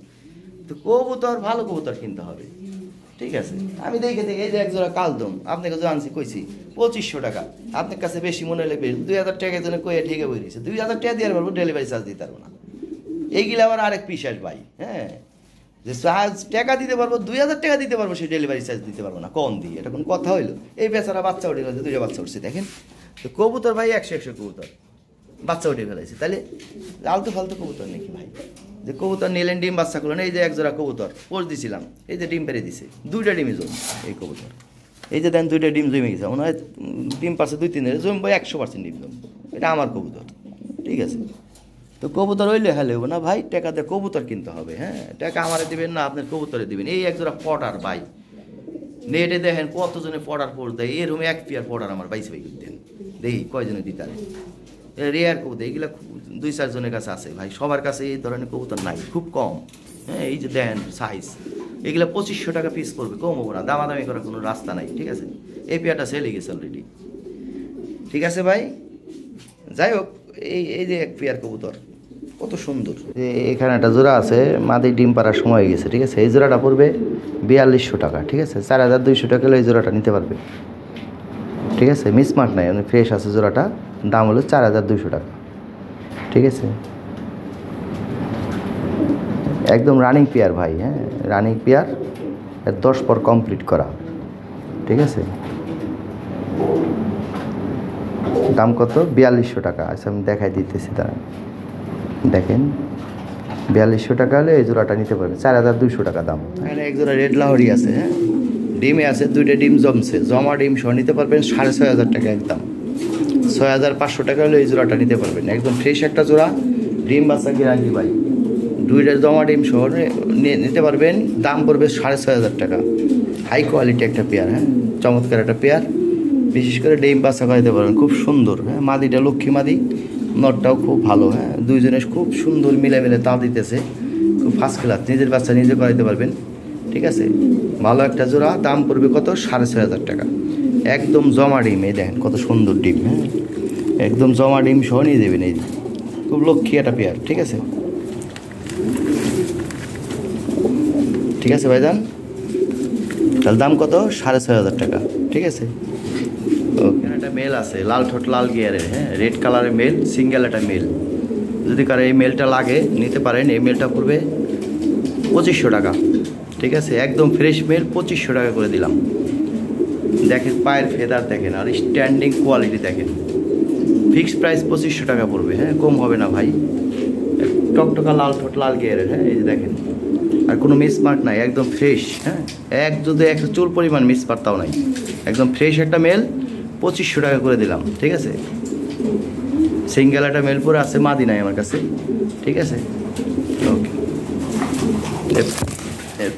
তো কবুতর ভালো কবুতর কিনতে হবে। ঠিক আছে, আমি দেখে এই যে এক জোড়া কালদম আপনাকে জানছি কইছি 2,500 টাকা, আপনার কাছে বেশি মনে হলে 2,000 টাকার জন্য কয়ে ঠিকই বই দিয়েছে, 2,000 টাকা দিয়ে পারবো, ডেলিভারি চার্জ দিতে পারবো না। এইগুলো আবার আরেক পিসাস ভাই। হ্যাঁ যে চার্জ টাকা দিতে পারবো, 2,000 টাকা দিতে পারবো, সেই ডেলিভারি চার্জ দিতে পারবো না, কম দিয়ে, এটা কোনো কথা হইলো? এই বেচারা বাচ্চা উঠে গেছে, 2টা বাচ্চা উঠছে দেখেন। তো কবুতর ভাই 100 কবুতর বাচ্চা উঠে ফেলাইছে, তাহলে আলতু ফালতু কবুতর নাকি ভাই? যে কবুতর নিলেন ডিম বাচ্চা করলেন, এই যে এক জোড়া কবুতর পোষ দিছিলাম, এই যে ডিম পেরে দিছে, 2টা ডিমই জম এই কবুতর, এই যে দেন 2টা ডিম জমে গেছে, মনে হয় ডিম পাচ্ছে 2-3 দিনে জমবে 100% ডিম জম, এটা আমার কবুতর। ঠিক আছে, তো কবুতর হইলে হলে হবো না ভাই, টাকা দিয়ে কবুতর কিনতে হবে। হ্যাঁ টাকা আমারে দিবেন না, আপনার কবুতরে দিবেন। এই এক জোড়া পটার ভাই, নেটে দেখেন কতজনে পটার পোষ দেয়, এরকম 1 পেয়ার পটার আমার বাইসে ভাই করতেন, দেখি কয়জনে দিতারে। রেয়ার কবুতর, এগুলো 2-4 জনের কাছে আছে ভাই, সবার কাছে এই ধরনের কবুতর নাই, খুব কম। হ্যাঁ এই যে দেন সাইজ, এগুলো 2,500 টাকা পিস পড়বে, কম হবো না, দামাদামি করার কোনো রাস্তা নাই। ঠিক আছে, এই পেয়ারটা সেলে গেছে অলরেডি। ঠিক আছে ভাই, যাই হোক, এই যে এক পেয়ার কবুতর কত সুন্দর, এখানে একটা জোড়া আছে, মাদি ডিম পাড়ার সময় হয়ে গেছে। ঠিক আছে, এই জোড়াটা পড়বে 4,200 টাকা। ঠিক আছে, 4,200 টাকা হলে এই জোড়াটা নিতে পারবে। ঠিক আছে, মিসমার্ক নাই, ফ্রেশ আছে জোড়াটা, দাম হলো 4,200 টাকা। ঠিক আছে, একদম রানিং পেয়ার ভাই। হ্যাঁ রানিং পেয়ার, 10 পর কমপ্লিট করা। ঠিক আছে, দাম কত? 4,200 টাকা। আচ্ছা আমি দেখাই দিতেছি, তারা দেখেন 4,200 টাকা হলে এই জোড়াটা নিতে পারবে, 4,200 টাকা দাম। এখানে এক জোড়া রেড লাহোরি আছে, হ্যাঁ ডিমে আছে, 2টা ডিম জমছে, জমা ডিম সহ নিতে পারবেন 6,500 টাকা একদম। 6,500 টাকা হলে এই জোড়াটা নিতে পারবেন। একদম ফ্রেশ একটা জোড়া, ডিম বাচ্চা গ্যারান্টি ভাই। 2টা জমা ডিম সহ নিতে পারবেন। দাম পড়বে 6,500 টাকা। হাই কোয়ালিটি একটা পেয়ার, হ্যাঁ, চমৎকার একটা পেয়ার। বিশেষ করে ডিম বাচ্চা করাইতে পারবেন, খুব সুন্দর। হ্যাঁ, মাদিটা লক্ষ্মী মাদি, নটটাও খুব ভালো। হ্যাঁ, দুইজনে খুব সুন্দর মিলে তা দিতেছে, খুব ফার্স্ট ক্লাস। নিজের বাচ্চা নিজে করাইতে পারবেন, ঠিক আছে। ভালো একটা জোড়া, দাম পড়বে কত? 6,500 টাকা। একদম জমা ডিম, এই দেখেন কত সুন্দর ডিম। হ্যাঁ, একদম জমা ডিম সহ নিয়ে দেবেন। এই খুব লক্ষ্মী একটা পেয়ার, ঠিক আছে। ঠিক আছে ভাইজান, তাহলে দাম কত? 6,500 টাকা, ঠিক আছে। ওকে, একটা মেল আছে লাল ঠোঁট লাল গিয়ারের, হ্যাঁ, রেড কালারের মেল, সিঙ্গেল একটা মেল। যদি কারো এই মেলটা লাগে নিতে পারেন। এই মেলটা পড়বে 2500 টাকা, ঠিক আছে। একদম ফ্রেশ মেল, 2500 টাকা করে দিলাম। দেখেন পায়ের ফেদার দেখেন, আর স্ট্যান্ডিং কোয়ালিটি দেখেন। ফিক্সড প্রাইস 2500 টাকা পড়বে, হ্যাঁ, কম হবে না ভাই। টকটকা লাল ঠোঁট লাল গিয়ারের, হ্যাঁ, এই যে দেখেন, আর কোনো মিসমার্ক নাই, একদম ফ্রেশ। হ্যাঁ, যদি 100 চুল পরিমাণ মিসমার্কটাও নাই, একদম ফ্রেশ একটা মেল, 2500 টাকা করে দিলাম, ঠিক আছে। সিঙ্গেল একটা মেল পরে আছে, মাদি নাই আমার কাছে, ঠিক আছে। ওকে,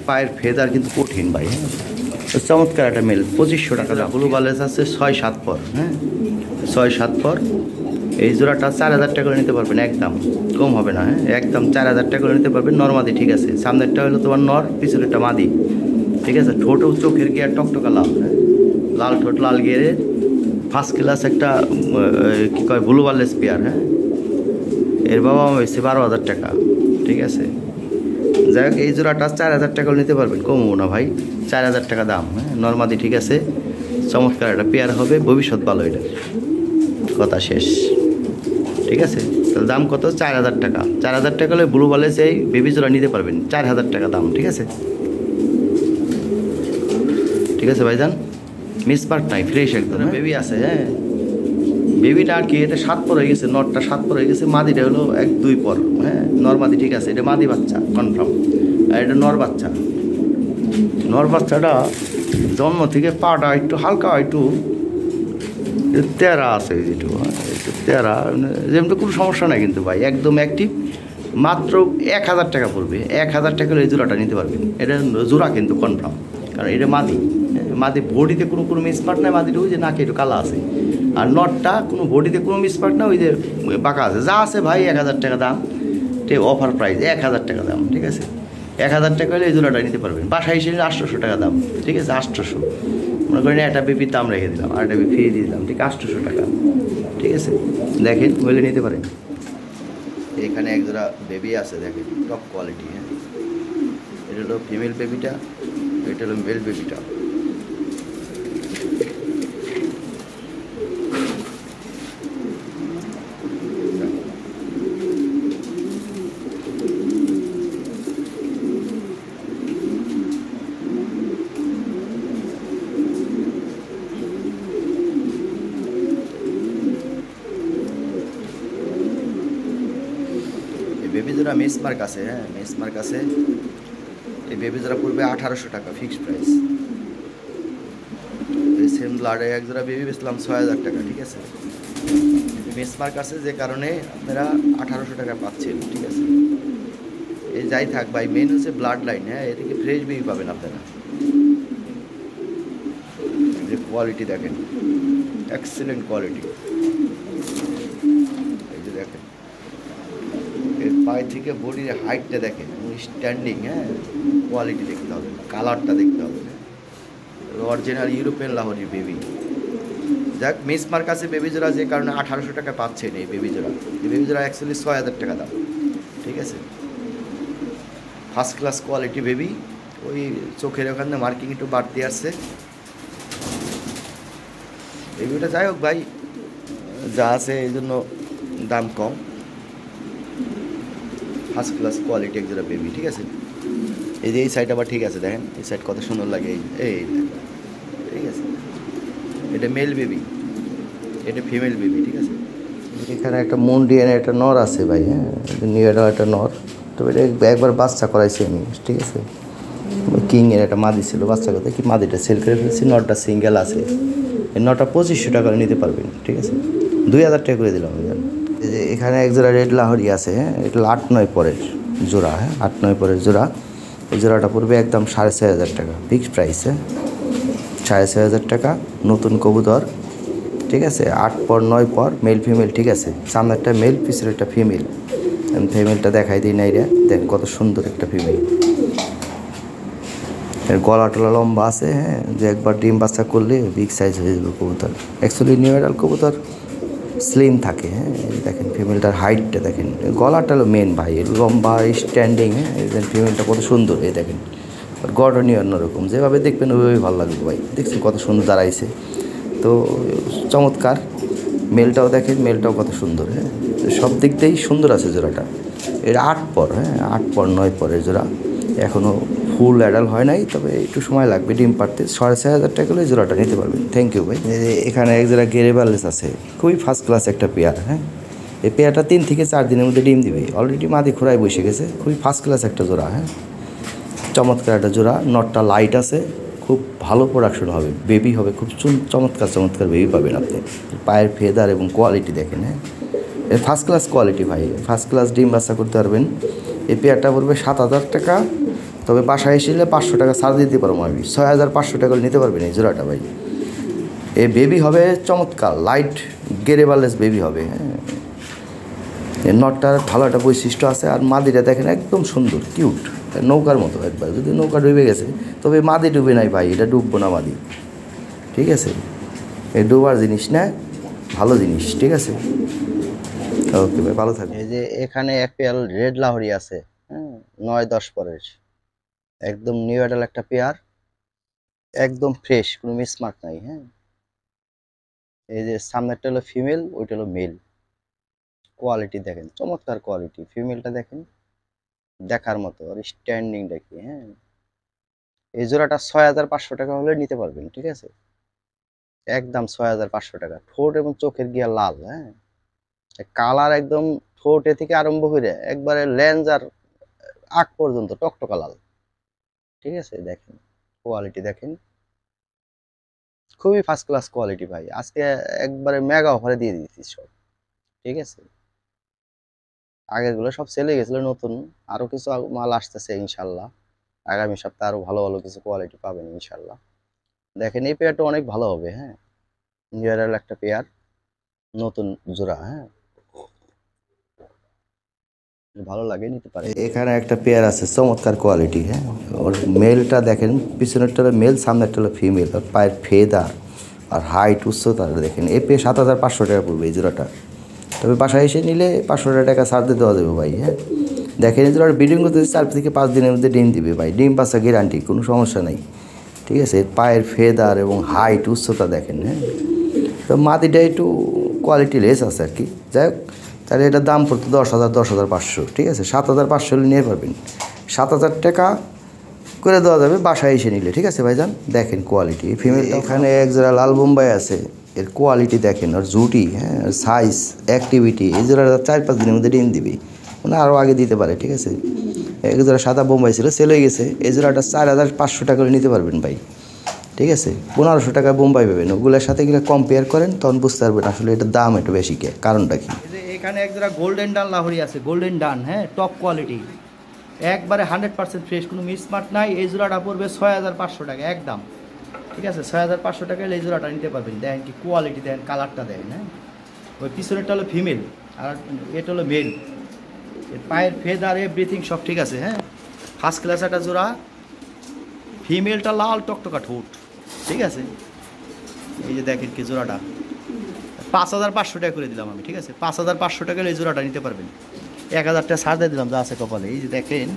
পায়ের ফেদার কিন্তু কঠিন ভাই। হ্যাঁ, চমৎকার একটা মেল, 2500 টাকা। ব্লু বালেস আছে 6-7 পর, হ্যাঁ, 6-7 পর। এই জোড়াটা 4,000 টাকা করে নিতে পারবেন, একদম কম হবে না। হ্যাঁ, একদম 4,000 টাকা করে নিতে পারবেন। নরমাদি, ঠিক আছে। সামনেরটা হলো তোমার নর, পিছনেরটা মাদি, ঠিক আছে। ঠোঁট চোখের গিয়ার টকটকা লাল, হ্যাঁ, লাল ঠোঁট লাল গিয়ারে ফার্স্ট ক্লাস একটা কী কয় ব্লু বালেস পেয়ার। হ্যাঁ, এর বাবা হয়েছে 12,000 টাকা, ঠিক আছে। যাই হোক, এই জোড়াটা 4,000 টাকা নিতে পারবেন, কমবো না ভাই। 4,000 টাকা দাম। হ্যাঁ, নরমাদি, ঠিক আছে। চমৎকার একটা পেয়ার হবে, ভবিষ্যৎ ভালো এটার, কথা শেষ, ঠিক আছে। তাহলে দাম কত? 4,000 টাকা। 4,000 টাকা হলে ব্লু বালেস এই বেবি জোড়া নিতে পারবেন, 4,000 টাকা দাম, ঠিক আছে। ঠিক আছে ভাইজান, মিসমার্ক নাই, ফ্রেশ একদম। বেবি আছে, হ্যাঁ, বেবিটা আর কি এটা 7 পর হয়ে গেছে, নটটা 7 পর হয়ে গেছে, মাদিটা হলো 1-2 পর। হ্যাঁ, নর মাদি, ঠিক আছে। এটা মাদি বাচ্চা কনফার্ম, আর এটা নর বাচ্চা। নর বাচ্চাটা জন্ম থেকে পাটা একটু হালকা, একটু তেরা আছে, একটু তেরা, যেমন কোনো সমস্যা নাই কিন্তু ভাই, একদম অ্যাক্টিভ। মাত্র 1,000 টাকা পড়বে। 1,000 টাকা হলে এই জোড়াটা নিতে পারবেন। এটা জোড়া কিন্তু কনফার্ম, কারণ এটা মাদি। মাদি বডিতে কোনো মিসমার্ক নাই, মাদিটা ওই যে নাকে একটু কালা আছে। আর নটটা কোনো বডিতে কোনো মিসমার্ক না, ওই যে বাঁকা আছে। যা আছে ভাই 1,000 টাকা দাম, ঠিক, অফার প্রাইস 1,000 টাকা দাম, ঠিক আছে। 1,000 টাকা হলে এই জোড়াটা নিতে পারবেন। বাসায় এসে 800 টাকা দাম, ঠিক আছে। 800, মনে করেন একটা বেবির দাম রেখে দিলাম, আর একটা বেবি ফ্রি দিয়ে দিলাম, ঠিক, 800 টাকা, ঠিক আছে। দেখেন, বলে নিতে পারেন। এখানে এক জোড়া বেবি আছে, দেখেন টপ কোয়ালিটি। হ্যাঁ, এটা হলো ফিমেল বেবিটা, এটা হলো মেল বেবিটা। বেবি জোড়া মিসমার্ক আছে, হ্যাঁ, মিসমার্ক আছে। এই বেবি জোড়া পড়বে 1,800 টাকা, ফিক্সড প্রাইস। এই সেম ব্লাডে এক জোড়া বেবি বেচলাম 6,000 টাকা, ঠিক আছে। মিসমার্ক আছে যে কারণে আপনারা 1,800 টাকা পাচ্ছেন, ঠিক আছে। এই যাই থাক ভাই, মেন হচ্ছে ব্লাড লাইন। হ্যাঁ, এদিকে ফ্রেশ বেবি পাবেন আপনারা। যে কোয়ালিটি দেখেন, এক্সেলেন্ট কোয়ালিটি। এই যে দেখেন, এর পায়ে থেকে বডির হাইটটা দেখেন, স্ট্যান্ডিং। হ্যাঁ, কোয়ালিটি দেখতে হবে, কালারটা দেখতে হবে। অরিজিনাল ইউরোপিয়ান লাহোরির বেবি। যাক, মিসমার্ক আছে বেবি জোড়া, যে কারণে 1,800 টাকা পাচ্ছেন এই বেবি জোড়া। এই বেবি জোড়া অ্যাকচুয়ালি 6,000 টাকা দাম, ঠিক আছে। First class quality baby. ওই চোখের ওখানে মার্কিং একটু বাড়তি আসছে বেবিটা। যাই হোক ভাই, যা আছে এই জন্য দাম কম। ফার্স্ট ক্লাস কোয়ালিটি এক জোড়া বেবি, ঠিক আছে। এই যে এই সাইড আবার ঠিক আছে, দেখেন এই সাইড কত সুন্দর লাগে। এই ঠিক আছে, এটা মেল বেবি, এটা ফিমেল বেবি, ঠিক আছে। এখানে একটা মুন্ডিয়ান একটা নর আছে ভাই। হ্যাঁ, নিউ একটা নর, তবে এটা একবার বাচ্চা করাইছি আমি, ঠিক আছে। কিংয়ের একটা মাদি ছিল, বাচ্চা কথা কি মাদিটা সেল করে ফেলছি। নটটা সিঙ্গেল আছে। এই নটটা 2500 টাকা নিতে পারবেন, ঠিক আছে। 2000 টাকা করে দিলাম ভাইজান। এই যে এখানে এক জোড়া রেড লাহোরি আছে, হ্যাঁ, এটা 8-9 পরের জোড়া, হ্যাঁ, 8-9 পরের জোড়া। এই জোড়াটা পড়বে একদম 6500 টাকা, ফিক্সড প্রাইস, হ্যাঁ, 6500 টাকা। নতুন কবুতর, ঠিক আছে, 8 পর 9 পর, মেল ফিমেল, ঠিক আছে। সামনে একটা মেল, পিছনে একটা ফিমেল। আমি ফিমেলটা দেখাই দিই নাই রে, দেখ কত সুন্দর একটা ফিমেল। এর গলা টলা লম্বা আছে, হ্যাঁ, যে একবার ডিম বাচ্চা করলে বিগ সাইজ হয়ে যাবে কবুতর। অ্যাকচুয়ালি নিউ এডাল কবুতর স্লিম থাকে, হ্যাঁ, দেখেন ফিমেলটার হাইটটা দেখেন, গলাটা হলো মেন ভাই, লম্বা স্ট্যান্ডিং, হ্যাঁ, এই ফিমেলটা কত সুন্দর, এই দেখেন গঠনই অন্যরকম, যেভাবে দেখবেন ওইভাবে ভালো লাগবে ভাই। দেখছেন কত সুন্দর দাঁড়াইছে, তো চমৎকার। মেলটাও দেখেন, মেলটাও কত সুন্দর, হ্যাঁ, সব দিক দিয়েই সুন্দর আছে জোড়াটা। এটা 8 পর, হ্যাঁ, 8 পর 9 পরের জোড়া, এখনও ফুল অ্যাডাল হয় নাই, তবে একটু সময় লাগবে ডিম পাড়তে। 6500 টাকা হলে জোড়াটা নিতে পারবেন। থ্যাংক ইউ ভাই। এখানে এক জোড়া গেরেবালেস আছে, খুবই ফার্স্ট ক্লাস একটা পেয়ার, হ্যাঁ, এই পেয়ারটা 3 থেকে 4 দিনের মধ্যে ডিম দিবে। অলরেডি মাদি খোড়ায় বসে গেছে, খুবই ফার্স্ট ক্লাস একটা জোড়া, হ্যাঁ, চমৎকার একটা জোড়া। নটটা লাইট আছে, খুব ভালো প্রোডাকশন হবে, বেবি হবে, খুব চমৎকার চমৎকার বেবি পাবেন আপনি। পায়ের ফেদার এবং কোয়ালিটি দেখেন, হ্যাঁ, এর ফার্স্ট ক্লাস কোয়ালিটি ভাই, ফার্স্ট ক্লাস ডিম বাচ্চা করতে পারবেন। এই পেয়ারটা পড়বে 7000 টাকা, তবে বাসায় এসে 500 টাকা ছাড় দিতে পারবো আমি। 6500 টাকা নিতে পারবেন এই জোড়াটা ভাই। এই বেবি হবে চমৎকার, লাইট গেরেবালেস বেবি হবে, হ্যাঁ, এর নটটার ভালো একটা বৈশিষ্ট্য আছে। আর মাদিটা দেখেন একদম সুন্দর, কিউট, নৌকার মতো একবার। যদি নৌকা ডুবে গেছে, তবে মাদি ডুবে নাই ভাই, এটা ডুববো না মাদি, ঠিক আছে। এই ডুবার জিনিস না, ভালো জিনিস, ঠিক আছে। ওকে ভাই, ভালো থাকবে। এই যে এখানে এক পেয়ার রেড লাহোরি আছে, হ্যাঁ, 9-10 পরের, একদম নিউ অ্যাডাল একটা পেয়ার, একদম ফ্রেশ, কোনো মিসমার্ক নাই, হ্যাঁ। এই যে সামনেরটা হলো ফিমেল, ওইটা হলো মেল। কোয়ালিটি দেখেন, চমৎকার কোয়ালিটি। ফিমেলটা দেখেন, দেখার মতো, আর স্ট্যান্ডিং দেখি, হ্যাঁ। এই জোড়াটা 6500 টাকা হলে নিতে পারবেন, ঠিক আছে, একদম 6500 টাকা। ঠোঁট এবং চোখের গিয়া লাল, হ্যাঁ, কালার একদম ঠোঁটে থেকে আরম্ভ করে একবারে লেন্স আর আগ পর্যন্ত টকটকা লাল, ঠিক আছে। দেখেন কোয়ালিটি দেখেন, খুবই ফার্স্ট ক্লাস কোয়ালিটি ভাই। আজকে একবারে মেগা অফারে দিয়ে দিচ্ছি সব, ঠিক আছে। আগেরগুলো সব সেলে গেছিল, নতুন আরো কিছু মাল আসতেছে ইনশাল্লাহ। আগামী সপ্তাহে আরো ভালো ভালো কিছু কোয়ালিটি পাবেন ইনশাল্লাহ। দেখেন এই পেয়ারটা অনেক ভালো হবে, হ্যাঁ, নিউ একটা পেয়ার, নতুন জোড়া, হ্যাঁ, ভালো লাগে নিতে পারে। এখানে একটা পেয়ার আছে চমৎকার কোয়ালিটি, হ্যাঁ, ওর মেলটা দেখেন, পিছনেরটা হলো মেল, সামনেরটা হলো ফিমেল। আর পায়ের ফেদার আর হাইট উচ্চতা দেখেন। এই পেয়ে 7500 টাকা পড়বে এই জোড়াটা, তবে বাসায় এসে নিলে 500 টাকা ছাড় দিয়ে দেওয়া যাবে ভাই, হ্যাঁ। দেখেন এই জোড়াটা ব্রিডিং করতে 4 থেকে 5 দিনের মধ্যে ডিম দিবে ভাই, ডিম বাচ্চা গ্যারান্টি, কোনো সমস্যা নেই, ঠিক আছে। পায়ের ফেদার এবং হাইট উচ্চতা দেখেন, হ্যাঁ, তো মাদিটা একটু কোয়ালিটি লেস আছে আর কি। যাই হোক, তাহলে এটার দাম পড়তো 10,500, ঠিক আছে। 7500 হলে নিয়ে পারবেন, 7000 টাকা করে দেওয়া যাবে বাসায় এসে নিলে, ঠিক আছে ভাইজান। দেখেন কোয়ালিটি ফিমেলটা, এখানে এক জোড়া লাল বোম্বাই আছে, এর কোয়ালিটি দেখেন, আর জুটি, হ্যাঁ, সাইজ, অ্যাক্টিভিটি। এই জোড়া 4-5 দিনের মধ্যে ডিম দিবি, মানে আরও আগে দিতে পারে, ঠিক আছে। এক জোড়া সাদা বোম্বাই ছিল, সেল হয়ে গেছে। এই জোড়াটা 4500 টাকা করে নিতে পারবেন ভাই, ঠিক আছে। 1500 টাকা বোম্বাই পাবেন, ওগুলোর সাথে গেলে কম্পেয়ার করেন, তখন বুঝতে পারবেন আসলে এটার দাম একটু বেশি, কে কারণটা কি। এখানে এক জোড়া গোল্ডেন ডান লাহোরি আছে, গোল্ডেন ডান, হ্যাঁ, টপ কোয়ালিটি, একবারে 100% ফ্রেশ, কোনো মিসমার্ক নাই। এই জোড়াটা পড়বে 6500 টাকা একদম, ঠিক আছে। 6500 টাকা এই জোড়াটা নিতে পারবেন। দেখেন কি কোয়ালিটি, দেখেন কালারটা দেখেন, হ্যাঁ। ওই পিছনেরটা হলো ফিমেল, আর এটা হলো মেল। এর পায়ের ফেদার এভরিথিং সব ঠিক আছে, হ্যাঁ, ফার্স্ট ক্লাস একটা জোড়া। ফিমেলটা লাল টকটকা ঠোঁট, ঠিক আছে। এই যে দেখেন কি জোড়াটা 5500 টাকা করে দিলাম আমি, ঠিক আছে। 5500 টাকা এই জোড়াটা নিতে পারবেন। 1000 টাকা ছাড় দিয়ে দিলাম, যা আছে কপালে। এই যে দেখেন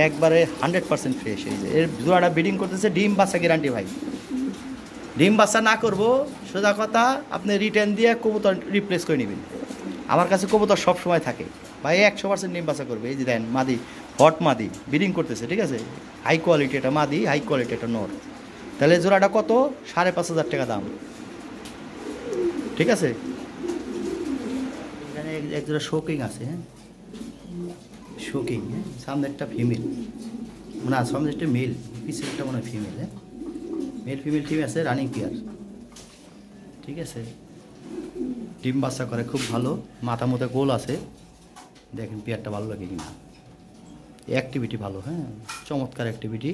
একবারে 100% ফ্রেশ। এই যে এর জোড়াটা ব্রিডিং করতেছে, ডিম বাচ্চা গ্যারান্টি ভাই। ডিম বাচ্চা না করবো, সোজা কথা, আপনি রিটার্ন দিয়ে কবুতর রিপ্লেস করে নেবেন। আমার কাছে কবুতর সব সময় থাকে ভাই, 100% ডিম বাচ্চা করবে। এই যে দেন মাদি, হট মাদি ব্রিডিং করতেছে, ঠিক আছে। হাই কোয়ালিটি এটা মাদি, হাই কোয়ালিটি এটা নর। তাহলে জোড়াটা কত? 5500 টাকা দাম, ঠিক আছে। এখানে এক জোড়া শোকিং আছে, হ্যাঁ, শোকিং, হ্যাঁ, সামনে একটা ফিমেল, না সামনে একটা মেল, পিছনে একটা মনে হয় ফিমেল, হ্যাঁ, মেল ফিমেল টিম আছে, রানিং পেয়ার, ঠিক আছে। ডিম বাচ্চা করে খুব ভালো, মাথা মতো গোল আছে। দেখেন পেয়ারটা ভালো লাগে কিনা, অ্যাক্টিভিটি ভালো, হ্যাঁ চমৎকার অ্যাক্টিভিটি।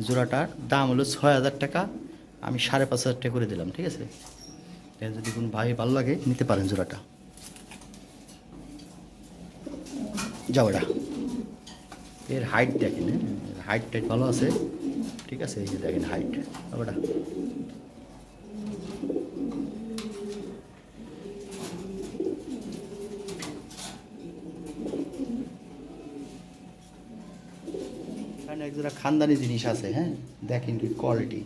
জোড়াটার দাম হলো 6,000 টাকা, আমি 5,500 টাকা করে দিলাম, ঠিক আছে। যদি কোনো ভাই ভালো লাগে নিতে পারেন জোড়াটা। যাও এটা, এর হাইট দেখেন, হ্যাঁ হাইট টাইট ভালো আছে, ঠিক আছে। এই যে দেখেন হাইট ওটা, এখানে এক জোড়া খানদানি জিনিস আছে, হ্যাঁ দেখেন কি কোয়ালিটি।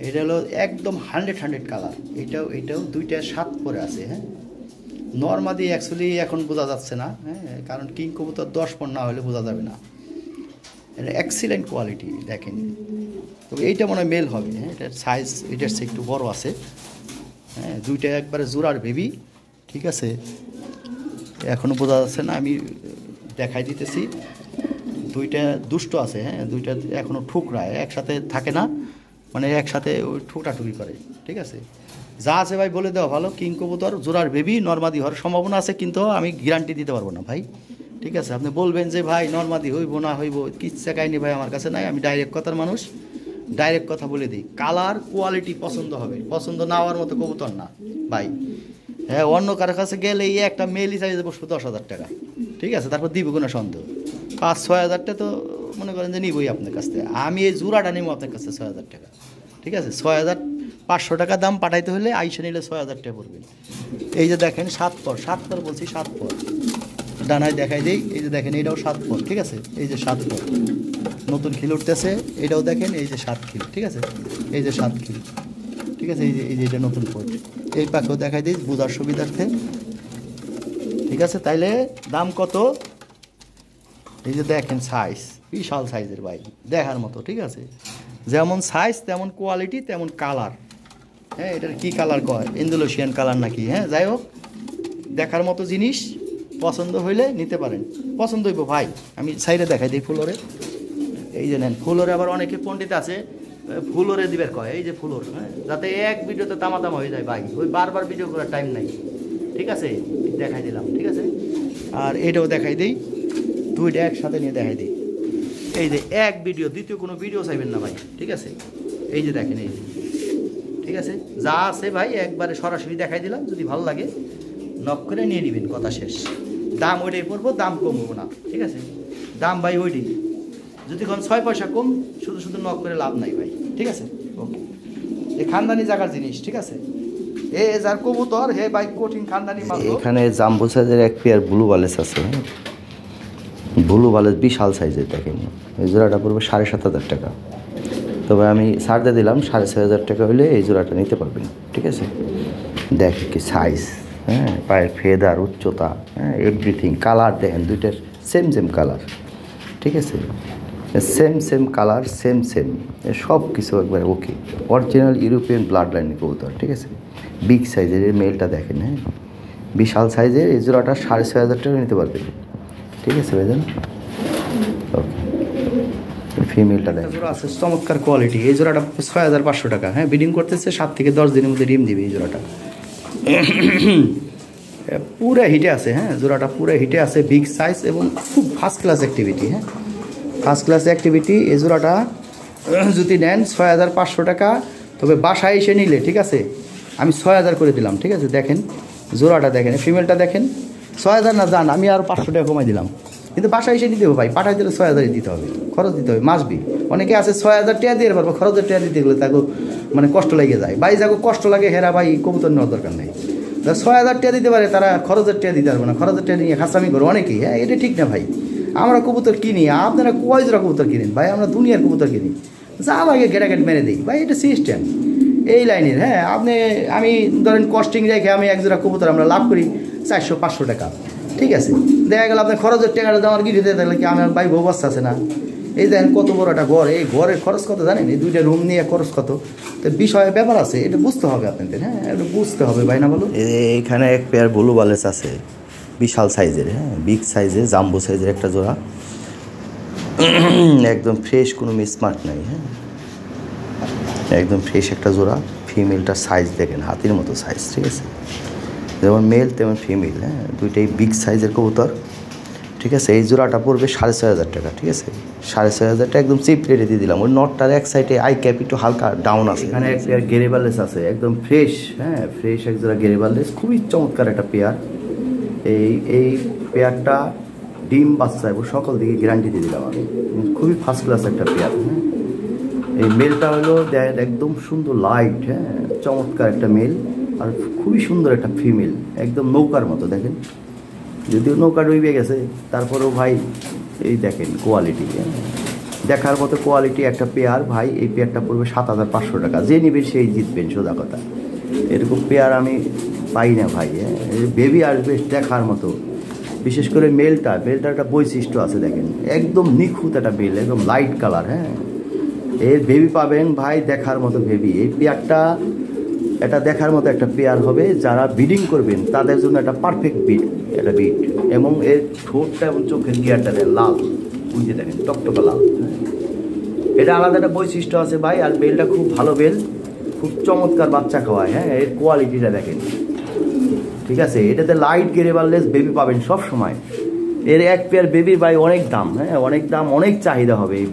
এটা হলো একদম 100 কালার। এটাও দুইটা 7 পরে আছে, হ্যাঁ নর্মাদি অ্যাকচুয়ালি এখন বোঝা যাচ্ছে না, হ্যাঁ কারণ কিং কবুতর 10 পর না হলে বোঝা যাবে না। এটা এক্সিলেন্ট কোয়ালিটি দেখেন। তবে এইটা মনে হয় মেল হবে, হ্যাঁ এটার সাইজ এটার চেয়ে একটু বড় আছে, হ্যাঁ দুইটা একবারে জোড়ার বেবি, ঠিক আছে। এখনও বোঝা যাচ্ছে না, আমি দেখাই দিতেছি। দুইটা দুষ্ট আছে, হ্যাঁ দুইটা এখনও ঠুকরায়, একসাথে থাকে না, মানে একসাথে ওই ঠুকটাঠুকি করে, ঠিক আছে। যা আছে ভাই বলে দেওয়া ভালো, কিং কবুতর জোড়ার বেবি নর্মাদি হওয়ার সম্ভাবনা আছে, কিন্তু আমি গ্যারান্টি দিতে পারবো না ভাই, ঠিক আছে। আপনি বলবেন যে ভাই নর্মাদি হইব না হইব, কিচ্ছা কাহিনি ভাই আমার কাছে নাই, আমি ডাইরেক্ট কথার মানুষ, ডাইরেক্ট কথা বলে দিই। কালার কোয়ালিটি পছন্দ হবে, পছন্দ না হওয়ার মতো কবুতর না ভাই। হ্যাঁ অন্য কারো কাছে গেলে এই একটা মেলই চাইতে বসবো 10,000 টাকা, ঠিক আছে। তারপর দিব কোনো সন্দেহ, 5-6 হাজারটা তো মনে করেন যে নিবই আপনার কাছ থেকে। আমি এই জোড়াটা নেবো আপনার কাছে 6,000 টাকা, ঠিক আছে। 6,500 টাকা দাম পাঠাইতে হলে আইসে নিলে 6,000 টাকা পড়বেন। এই যে দেখেন 7 পর বলছি, 7 পর ডানায় দেখাই দিই। এই যে দেখেন এটাও 7 পর, ঠিক আছে। এই যে 7 পর নতুন খিল উঠতেছে, এটাও দেখেন এই যে 7 খিল, ঠিক আছে। এই যে 7 খিল, ঠিক আছে। এই যে এটা নতুন পোর্ট, এই পাখেও দেখাই দিই বোঝার সুবিধার্থে, ঠিক আছে। তাইলে দাম কত? এই যে দেখেন সাইজ, বিশাল সাইজের ভাই, দেখার মতো, ঠিক আছে। যেমন সাইজ তেমন কোয়ালিটি তেমন কালার, হ্যাঁ এটার কী কালার কয়, ইন্দোনেশিয়ান কালার নাকি, হ্যাঁ যাই হোক দেখার মতো জিনিস। পছন্দ হইলে নিতে পারেন, পছন্দ হইব ভাই। আমি সাইডে দেখাই দিই ফুলরে, এই যে নেন ফুলরে। আবার অনেকে পণ্ডিত আছে ফুলরে দিবের কয়, এই যে ফুলর, হ্যাঁ যাতে এক ভিডিওতে তামাতামা হয়ে যায় ভাই, ওই বারবার ভিডিও করার টাইম নাই, ঠিক আছে। দেখাই দিলাম, ঠিক আছে। আর এটাও দেখাই দিই, দুইটা একসাথে নিয়ে দেখাই দিই। এই যে এক ভিডিও, দ্বিতীয় কোনো ভিডিও চাইবেন না ভাই, ঠিক আছে। এই যে দেখেন, এই যে ঠিক আছে, যা আছে ভাই একবারে সরাসরি দেখাই দিলাম। যদি ভালো লাগে নক করে নিয়ে নেবেন, কথা শেষ। দাম ওইটাই পড়বো, দাম কমবো না, ঠিক আছে। দাম ভাই ওইটাই, যদি কোন 6 পয়সা কম, শুধু নক করে লাভ নাই ভাই, ঠিক আছে। ওকে, এই খানদানি জায়গার জিনিস, ঠিক আছে। এ যার কবুতর হে ভাই কঠিন খানদানি মাল। এখানে জাম্বো সাইজের এক পেয়ার ব্লু বালেস আছে, ব্লু বালেস বিশাল সাইজের দেখেন। এই জোড়াটা পড়বে 7,500 টাকা, তবে আমি ছাড় দিয়ে দিলাম 6,500 টাকা হলে এই জোড়াটা নিতে পারবেন, ঠিক আছে। দেখ কি সাইজ, হ্যাঁ পায়ের ফেদার, উচ্চতা, হ্যাঁ এভরিথিং। কালার দেখেন দুইটার সেম কালার, ঠিক আছে। সেম কালার, সেম সব কিছু একবারে ওকে। অরিজিনাল ইউরোপিয়ান ব্লাড লাইন কবুতর, ঠিক আছে। বিগ সাইজের এই মেলটা দেখেন, হ্যাঁ বিশাল সাইজের। এই জোড়াটা 6,500 টাকা নিতে পারবেন, ঠিক আছে ভাইজান। ওকে, ফিমেলটা দেখেন, জোড়া আছে চমৎকার কোয়ালিটি। এই জোড়াটা 6,500 টাকা, হ্যাঁ ব্রিডিং করতেছে 7 থেকে 10 দিনের মধ্যে ডিম দিবে এই জোড়াটা। পুরো হিটে আছে, হ্যাঁ জোড়াটা পুরো হিটে আছে, বিগ সাইজ এবং খুব ফার্স্ট ক্লাস অ্যাক্টিভিটি, হ্যাঁ ফার্স্ট ক্লাস অ্যাক্টিভিটি। এই জোড়াটা যদি নেন 6,500 টাকা, তবে বাসায় এসে নিলে, ঠিক আছে, আমি 6,000 করে দিলাম, ঠিক আছে। দেখেন জোড়াটা দেখেন, ফিমেলটা দেখেন। 6,000 না যান, আমি আর 500 টাকা কমাই দিলাম, কিন্তু বাসায় এসে নিতে হবে ভাই। পাঠাই দিলে 6,000 দিতে হবে, খরচ দিতে হবে, মাসবি। অনেকে আছে 6,000 টাকা দিয়ে পারবো, খরচের টাকা দিতে গেলে তাকে মানে কষ্ট লেগে যায় ভাই। যাকে কষ্ট লাগে হেরা ভাই কবুতর নেওয়ার দরকার নেই। 6,000 টাকা দিতে পারে, তারা খরচের টাকা দিতে পারবে না, খরচের টাকা নিয়ে খাসামি করে অনেকেই। হ্যাঁ এটা ঠিক না ভাই। আমরা কবুতর কিনি, আপনারা কয় জোড়া কবুতর কিনেন ভাই? আমরা দুনিয়ার কবুতর কিনি, যা লাগে গেটাগেট মেরে দিই ভাই, এটা সিস্টেম এই লাইনের। হ্যাঁ আমি ধরেন কস্টিং রেখে আমি এক জোড়া কবুতর আমরা লাভ করি 400-500 টাকা, ঠিক আছে। দেখা গেল আপনার খরচের টাকাটা আমার গিয়ে দিতে থাকলে কি আমার ভাই বউ বাচ্চা আছে না? এই দেখেন কত বড় একটা ঘর, এই ঘরের খরচ কত জানেন? এই 2টা রুম নিয়ে খরচ কত, তো বিষয়ে ব্যাপার আছে, এটা বুঝতে হবে আপনাদের। হ্যাঁ এটা বুঝতে হবে ভাই, না বলো। এইখানে এক পেয়ার ব্লু বালেস আছে বিশাল সাইজের, হ্যাঁ বিগ সাইজের, জাম্বো সাইজের একটা জোড়া, একদম ফ্রেশ, কোনো মিসমার্ক নাই, হ্যাঁ একদম ফ্রেশ একটা জোড়া। ফিমেলটার সাইজ দেখেন, হাতির মতো সাইজ, ঠিক আছে। যেমন মেল তেমন ফিমেল, হ্যাঁ, দুইটাই বিগ সাইজের কবুতর। ঠিক আছে, এই জোড়াটা পড়বে 6,500 টাকা। ঠিক আছে, 6,500 টাকা একদম চিপ রেটে দিয়ে দিলাম। ওই নটটার এক সাইডে আই ক্যাপ একটু হালকা ডাউন আছে। এখানে এক পেয়ার গেরেবালেস আছে, একদম ফ্রেশ, হ্যাঁ, ফ্রেশ এক জোড়া গেরেবালেস, খুবই চমৎকার একটা পেয়ার। এই পেয়ারটা ডিম বাচ্চা এবং সকল দিকে গ্যারান্টি দিয়ে দিলাম আমি, খুবই ফার্স্ট ক্লাস একটা পেয়ার। হ্যাঁ, এই মেলটা হলো একদম সুন্দর লাইট, হ্যাঁ, চমৎকার একটা মেল, আর খুবই সুন্দর একটা ফিমেল, একদম নৌকার মতো। দেখেন, যদিও নৌকা ডুবে গেছে, তারপরেও ভাই এই দেখেন কোয়ালিটি, দেখার মতো কোয়ালিটি একটা পেয়ার ভাই। এই পেয়ারটা পড়বে 7,500 টাকা। যে নেবেন সেই জিতবেন, সোজা কথা। এরকম পেয়ার আমি পাই না ভাই। বেবি আসবে দেখার মতো, বিশেষ করে মেলটা একটা বৈশিষ্ট্য আছে। দেখেন, একদম নিখুঁত একটা মেল, একদম লাইট কালার। হ্যাঁ, এর বেবি পাবেন ভাই, দেখার মতো বেবি। এই পেয়ারটা এটা দেখার মতো একটা পেয়ার হবে। যারা ব্রিডিং করবেন তাদের জন্য একটা পারফেক্ট বিট। এবং এর ঠোঁটটা এবং চোখের গিয়ারটা লাল, বুঝতে দেখেন টকটকা লাল। এটা আলাদা একটা বৈশিষ্ট্য আছে ভাই। আর বেলটা খুব ভালো বেল, খুব চমৎকার বাচ্চা খাওয়ায়। হ্যাঁ, এর কোয়ালিটিটা দেখেন। ঠিক আছে, এটাতে লাইট গেরেবালেস বেবি পাবেন সব সময়। এর এক পেয়ার বেবির ভাই অনেক দাম, হ্যাঁ, অনেক দাম, অনেক চাহিদা হবে এই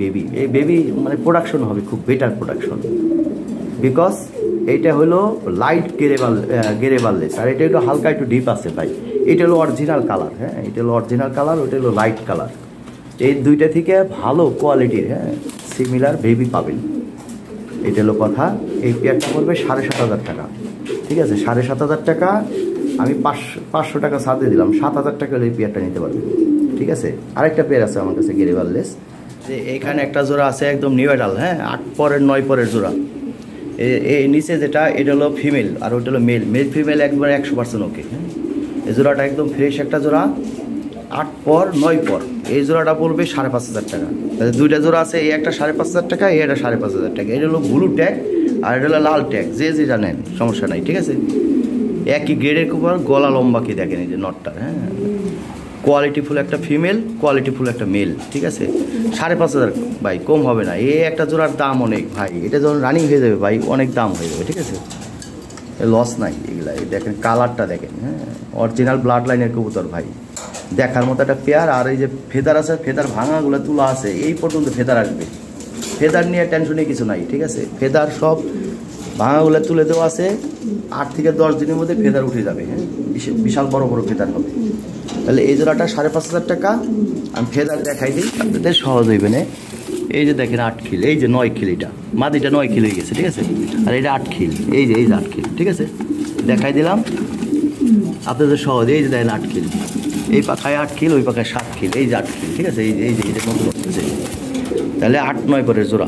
বেবি মানে প্রোডাকশন হবে খুব বেটার প্রোডাকশন, বিকজ এইটা হলো লাইট গেরেবালেস, আর এটা একটু হালকা একটু ডিপ আছে ভাই। এটা হলো অরিজিনাল কালার, হ্যাঁ, এটা হলো অরিজিনাল কালার, ওইটা হলো লাইট কালার। এই দুইটা থেকে ভালো কোয়ালিটির, হ্যাঁ, সিমিলার বেবি পাবেন। এটা হলো কথা। এই পেয়ারটা পড়বে 7,500 টাকা। ঠিক আছে, 7,500 টাকা। আমি 500 টাকা সাথে দিলাম, 7,000 টাকা হলে এই পেয়ারটা নিতে পারবেন। ঠিক আছে, আরেকটা পেয়ার আছে আমার কাছে গেরেবালেস, যে এখানে একটা জোড়া আছে একদম নিউ অ্যাডাল, হ্যাঁ, 8 পরের 9 পরের জোড়া। এই নিচে যেটা, এটা হলো ফিমেল, আর ওইটা হলো মেল ফিমেল একবার 100% ওকে। হ্যাঁ, এই জোড়াটা একদম ফ্রেশ একটা জোড়া, 8 পর 9 পর। এই জোড়াটা পড়বে 5,500 টাকা। দুইটা জোড়া আছে, এই একটা 5,500 টাকা, এই একটা 5,500 টাকা। এটা হলো ব্লু ট্যাগ, আর এটা হলো লাল ট্যাগ। যে জানেন সমস্যা নাই। ঠিক আছে, একই গ্রেডের কুপার, গলা লম্বা কি দেখেন এই যে নটটা। হ্যাঁ, কোয়ালিটিফুল একটা ফিমেল, কোয়ালিটিফুল একটা মেল। ঠিক আছে, 5,500 ভাই, কম হবে না। এই একটা জোড়ার দাম অনেক ভাই, এটা যখন রানিং হয়ে যাবে ভাই অনেক দাম হয়ে যাবে। ঠিক আছে, লস নাই এগুলা। দেখেন কালারটা দেখেন, হ্যাঁ, অরিজিনাল ব্লাড লাইনের কবুতর ভাই, দেখার মতো একটা পেয়ার। আর এই যে ফেদার আছে, ফেদার ভাঙাগুলো তোলা আছে, এই পর্যন্ত ফেদার আসবে। ফেদার নিয়ে টেনশনে কিছু নাই। ঠিক আছে, ফেদার সব ভাঙাগুলো তুলে দেওয়া আছে। 8 থেকে 10 দিনের মধ্যে ফেদার উঠে যাবে। হ্যাঁ, বিশাল বড় বড় ফেদার হবে। তাহলে এই জোড়াটা 5,500 টাকা। আমি ফেদার দেখাই দিই, আপনাদের সহজ হইবে না। এই যে দেখেন 8 খিল, এই যে 9 খিল, এটা মাদিটা 9 খিল হয়ে গেছে। ঠিক আছে, আর এটা 8 খিল, এই যে 8 খিল। ঠিক আছে, দেখাই দিলাম আপনাদের সহজ। এই যে দেখেন 8 খিল, এই পাখায় 8 খিল, ওই পাখায় 7 খিল, এই যে 8 খিল। ঠিক আছে, এই যে এটা নতুন হচ্ছে। তাহলে 8-9 পরের জোড়া।